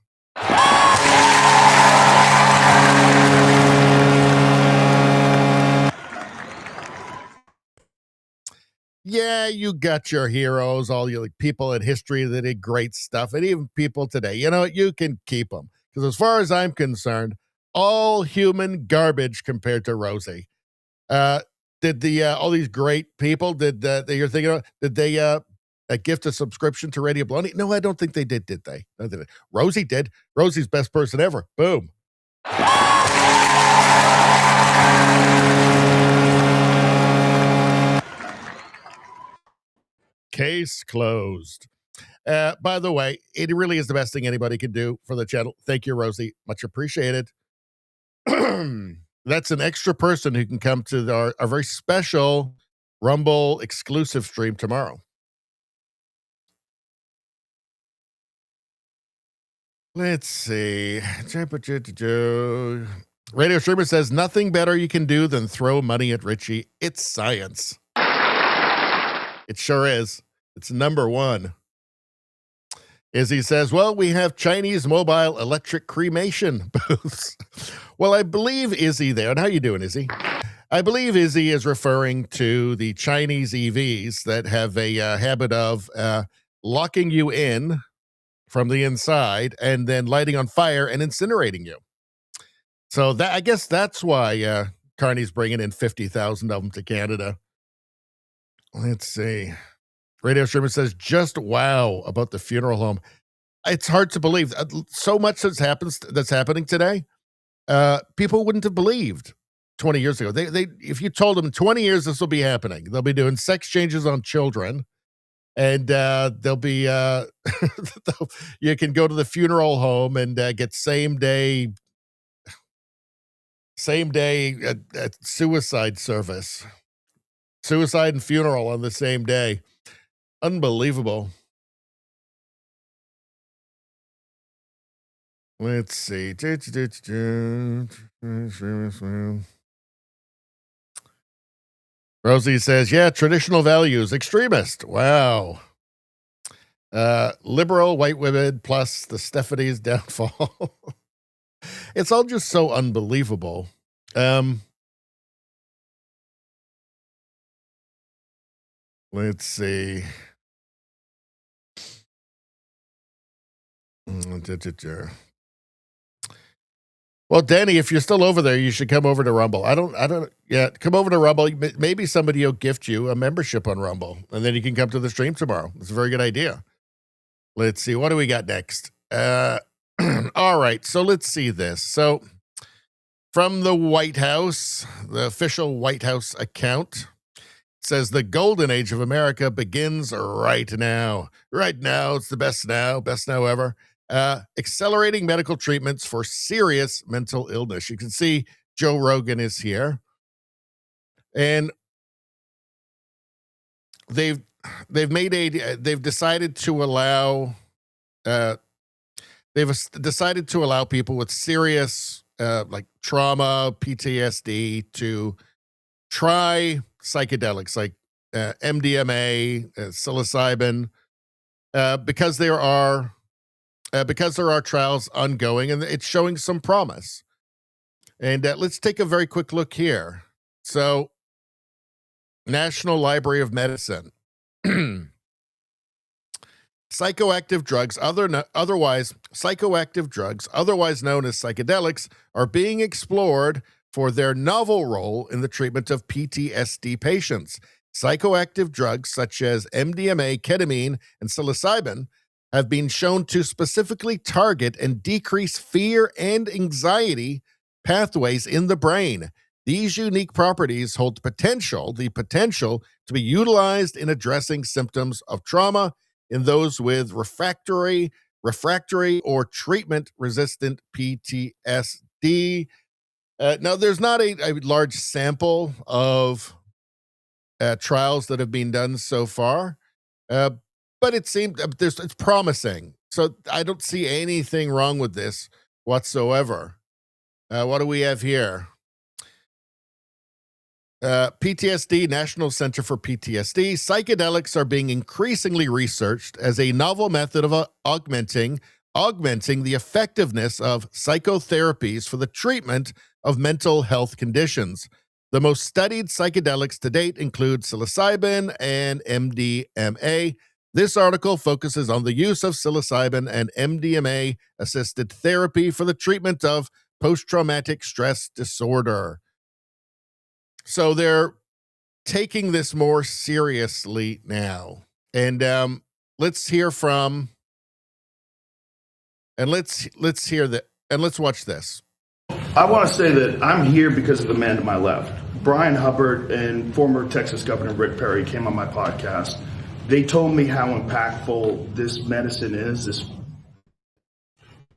Yeah, you got your heroes, all your people in history that did great stuff, and even people today. You can keep them. Because as far as I'm concerned, all human garbage compared to Rosie. Did all these great people, that you're thinking of, did they gift a subscription to Radio Baloney? No, I don't think they did they? No, they didn't. Rosie did. Rosie's best person ever. Boom. Case closed. By the way, it really is the best thing anybody can do for the channel. Thank you, Rosie. Much appreciated. That's an extra person who can come to our very special Rumble exclusive stream tomorrow. Let's see. Radio Streamer says, nothing better you can do than throw money at Richie. It's science. It sure is. It's number one. Izzy says, well, we have Chinese mobile electric cremation booths. Well, I believe Izzy there. And how you doing, Izzy? I believe Izzy is referring to the Chinese EVs that have a habit of locking you in from the inside and then lighting on fire and incinerating you. So that, I guess that's why Carney's bringing in 50,000 of them to Canada. Let's see. Radio Streamer says, just wow about the funeral home. It's hard to believe. So much that's happening today. People wouldn't have believed 20 years ago. They if you told them 20 years this will be happening, they'll be doing sex changes on children, and they'll be you can go to the funeral home and get same day suicide service, suicide and funeral on the same day. Unbelievable. Let's see. Rosie says, yeah, traditional values, extremist. Wow. Liberal white women plus the Stephanie's downfall. It's all just so unbelievable. Let's see. Well, Danny, if you're still over there, you should come over to Rumble. Come over to Rumble. Maybe somebody will gift you a membership on Rumble, and then you can come to the stream tomorrow. It's a very good idea. Let's see. What do we got next? All right. So let's see this. So from the White House, the official White House account says the golden age of America begins right now. Right now. It's the best now ever. Accelerating medical treatments for serious mental illness. You can see Joe Rogan is here, and they've decided to allow people with serious like trauma, PTSD to try psychedelics like MDMA, psilocybin, because there are trials ongoing and it's showing some promise. And let's take a very quick look here. So, National Library of Medicine. Psychoactive drugs, otherwise known as psychedelics, are being explored for their novel role in the treatment of PTSD patients. Psychoactive drugs such as MDMA, ketamine, and psilocybin have been shown to specifically target and decrease fear and anxiety pathways in the brain. These unique properties hold the potential to be utilized in addressing symptoms of trauma in those with refractory or treatment-resistant PTSD. Now, there's not a large sample of trials that have been done so far, but it seems it's promising. So I don't see anything wrong with this whatsoever. What do we have here? PTSD, National Center for PTSD. Psychedelics are being increasingly researched as a novel method of augmenting the effectiveness of psychotherapies for the treatment of mental health conditions. The most studied psychedelics to date include psilocybin and MDMA. This article focuses on the use of psilocybin and MDMA-assisted therapy for the treatment of post-traumatic stress disorder. So they're taking this more seriously now. And let's hear from, and let's hear that, and let's watch this. I want to say that I'm here because of the man to my left. Brian Hubbard and former Texas Governor Rick Perry came on my podcast. They told me how impactful this medicine is.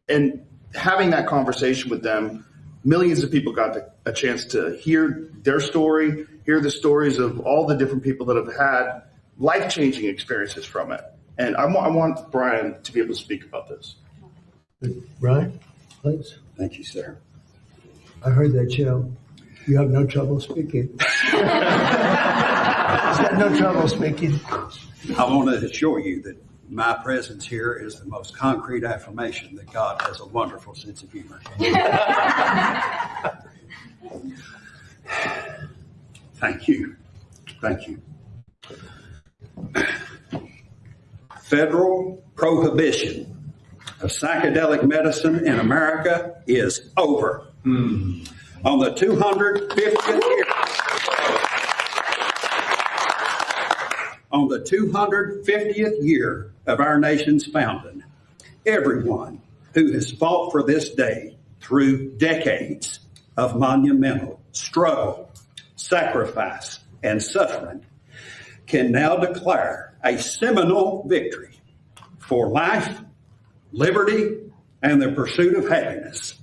And having that conversation with them, millions of people got a chance to hear their story, hear the stories of all the different people that have had life-changing experiences from it. And I want Brian to be able to speak about this. Brian, please. Thank you, sir. I heard that show. You have no trouble speaking. He's got no trouble speaking. I want to assure you that my presence here is the most concrete affirmation that God has a wonderful sense of humor. Thank you. Thank you. Federal prohibition of psychedelic medicine in America is over. On the 250th year. On the 250th year of our nation's founding, everyone who has fought for this day through decades of monumental struggle, sacrifice, and suffering can now declare a seminal victory for life, liberty, and the pursuit of happiness.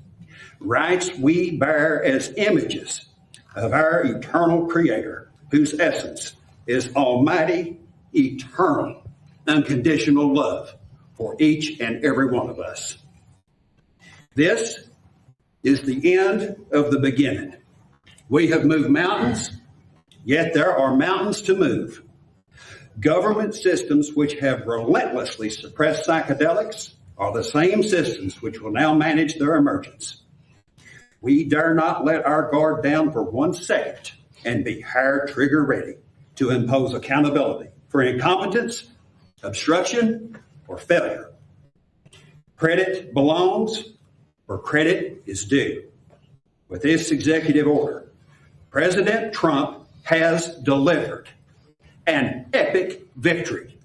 Rights we bear as images of our eternal Creator, whose essence is almighty, eternal, unconditional love for each and every one of us. This is the end of the beginning. We have moved mountains, yet there are mountains to move. Government systems which have relentlessly suppressed psychedelics are the same systems which will now manage their emergence. We dare not let our guard down for 1 second and be hair trigger ready to impose accountability for incompetence, obstruction, or failure. Credit belongs where credit is due. With this executive order, President Trump has delivered an epic victory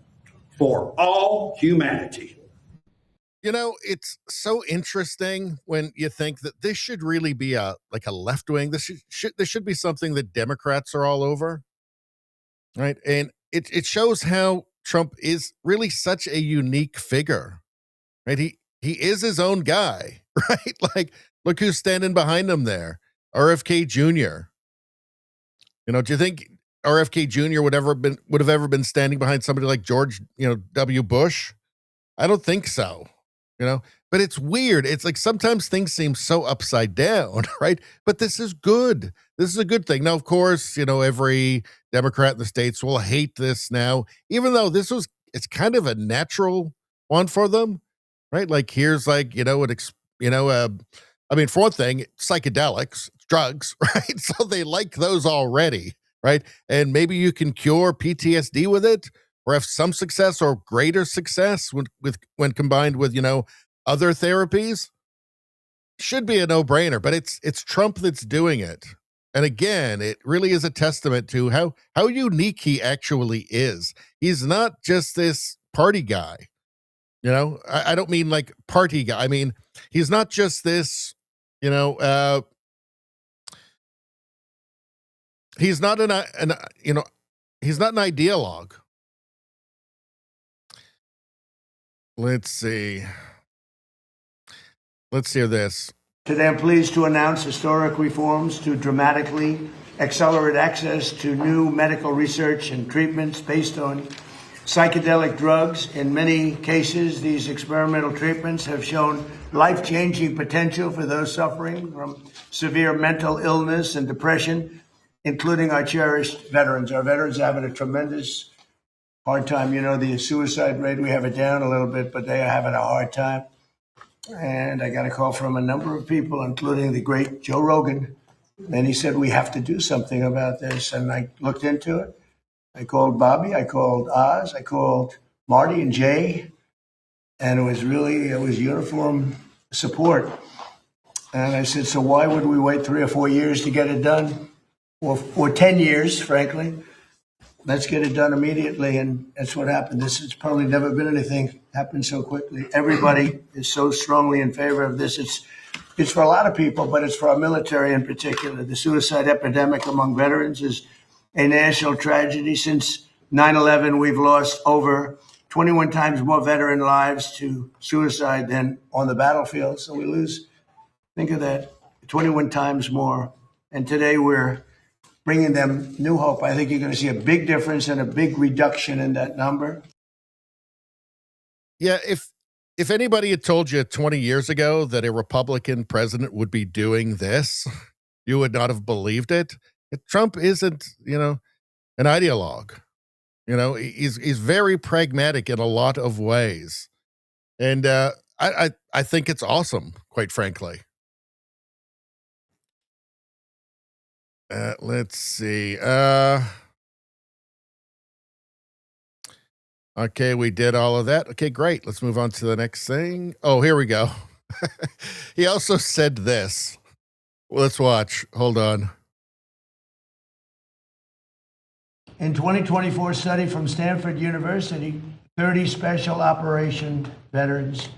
for all humanity. You know, it's so interesting when you think that this should really be a left wing. This should be something that Democrats are all over, right? And it shows how Trump is really such a unique figure, right? He is his own guy, right? Like, look who's standing behind him there, RFK Jr. You know, do you think RFK Jr. would have ever been standing behind somebody like George, W. Bush? I don't think so. But it's weird. It's like sometimes things seem so upside down, right? But this is good. This is a good thing. Now, of course, every Democrat in the States will hate this now, even though it's kind of a natural one for them, right? Like, here's for one thing, psychedelics, drugs, right? So they like those already, right? And maybe you can cure PTSD with it, or have some success or greater success when combined with, other therapies. Should be a no-brainer, but it's Trump that's doing it. And again, it really is a testament to how unique he actually is. He's not just this party guy. I don't mean like party guy. I mean, he's not just this, he's not he's not an ideologue. Let's see. Let's hear this. Today, I'm pleased to announce historic reforms to dramatically accelerate access to new medical research and treatments based on psychedelic drugs. In many cases, these experimental treatments have shown life-changing potential for those suffering from severe mental illness and depression, including our cherished veterans. Our veterans are having a tremendous hard time. The suicide rate, we have it down a little bit, but they are having a hard time. And I got a call from a number of people, including the great Joe Rogan. And he said, we have to do something about this. And I looked into it. I called Bobby, I called Oz, I called Marty and Jay. And it was uniform support. And I said, so why would we wait 3 or 4 years to get it done? Or 10 years, frankly. Let's get it done immediately. And that's what happened. This has probably never been anything happened so quickly. Everybody is so strongly in favor of this. It's for a lot of people, but it's for our military in particular. The suicide epidemic among veterans is a national tragedy. Since 9/11, we've lost over 21 times more veteran lives to suicide than on the battlefield. So we lose, think of that, 21 times more. And today we're bringing them new hope. I think you're going to see a big difference and a big reduction in that number. Yeah, if anybody had told you 20 years ago that a Republican president would be doing this, you would not have believed it. Trump isn't, an ideologue. He's very pragmatic in a lot of ways. And I think it's awesome, quite frankly. Let's see. Okay, we did all of that. Okay, great. Let's move on to the next thing. Oh, here we go. He also said this. Let's watch. Hold on. In 2024 study from Stanford University, 30 special operation veterans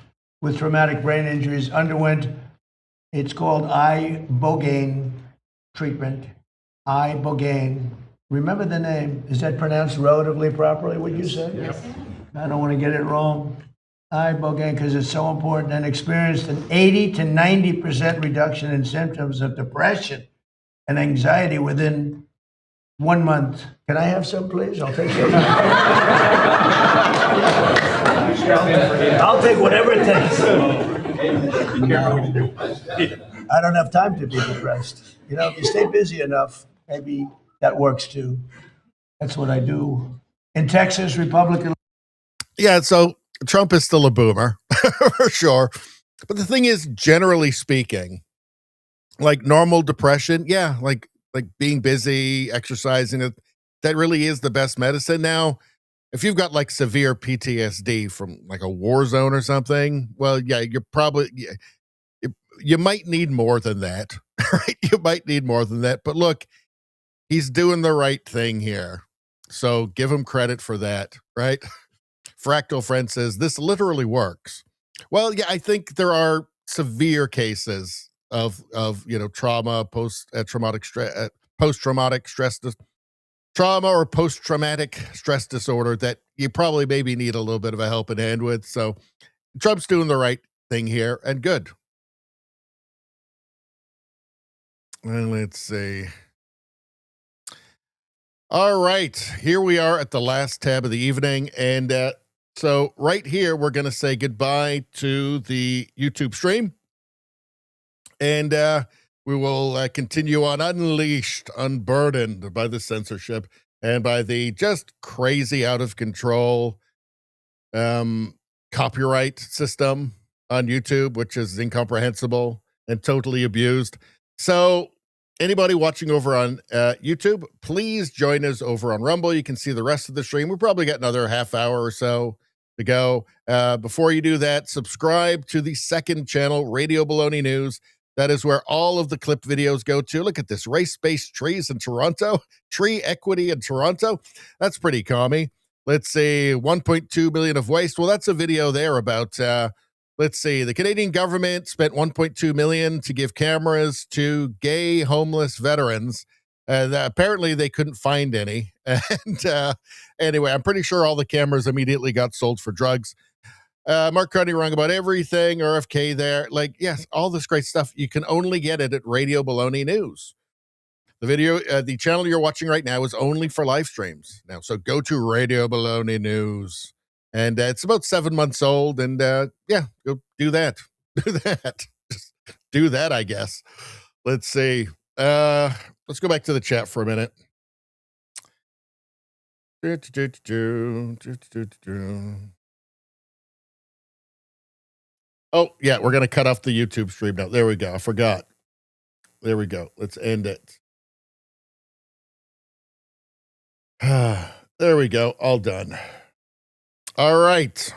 with traumatic brain injuries underwent, it's called ibogaine treatment. Ibogaine. Remember the name. Is that pronounced relatively properly, would you say? Yes. I don't want to get it wrong. Ibogaine, because it's so important, and experienced an 80 to 90% reduction in symptoms of depression and anxiety within 1 month. Can I have some, please? I'll take some. I'll take whatever it takes. I don't have time to be depressed. If you stay busy enough, maybe that works too. That's what I do. In Texas, Republican. Yeah, so Trump is still a boomer, for sure. But the thing is, generally speaking, like normal depression, yeah, like being busy, exercising, that really is the best medicine. Now, if you've got like severe PTSD from like a war zone or something, well, yeah, you're probably, You might need more than that, right? You might need more than that. But look, he's doing the right thing here. So give him credit for that, right? Fractal Friend says, this literally works. Well, yeah, I think there are severe cases of trauma, post-traumatic stress trauma or post-traumatic stress disorder that you probably maybe need a little bit of a helping hand with. So Trump's doing the right thing here, and good. And let's see. All right, here we are at the last tab of the evening, and so right here we're going to say goodbye to the YouTube stream, and we will continue on unleashed, unburdened by the censorship and by the just crazy, out of control copyright system on YouTube, which is incomprehensible and totally abused. So anybody watching over on YouTube, please join us over on Rumble. You can see the rest of the stream. We probably got another half hour or so to go. Before you do that, subscribe to the second channel, Radio Baloney News. That is where all of the clip videos go to. Look at this, race-based trees in Toronto, tree equity in Toronto. That's pretty commie. Let's see, 1.2 million of waste. Well, that's a video there about, let's see, the Canadian government spent 1.2 million to give cameras to gay homeless veterans. Apparently they couldn't find any. And anyway, I'm pretty sure all the cameras immediately got sold for drugs. Mark Carney wrong about everything. RFK there. Like, yes, all this great stuff. You can only get it at Radio Baloney News. The video, the channel you're watching right now is only for live streams now. So go to Radio Baloney News. And it's about 7 months old. And yeah, go do that. Do that. Just do that, I guess. Let's see. Let's go back to the chat for a minute. Oh, yeah, we're going to cut off the YouTube stream now. There we go. I forgot. There we go. Let's end it. There we go. All done. All right.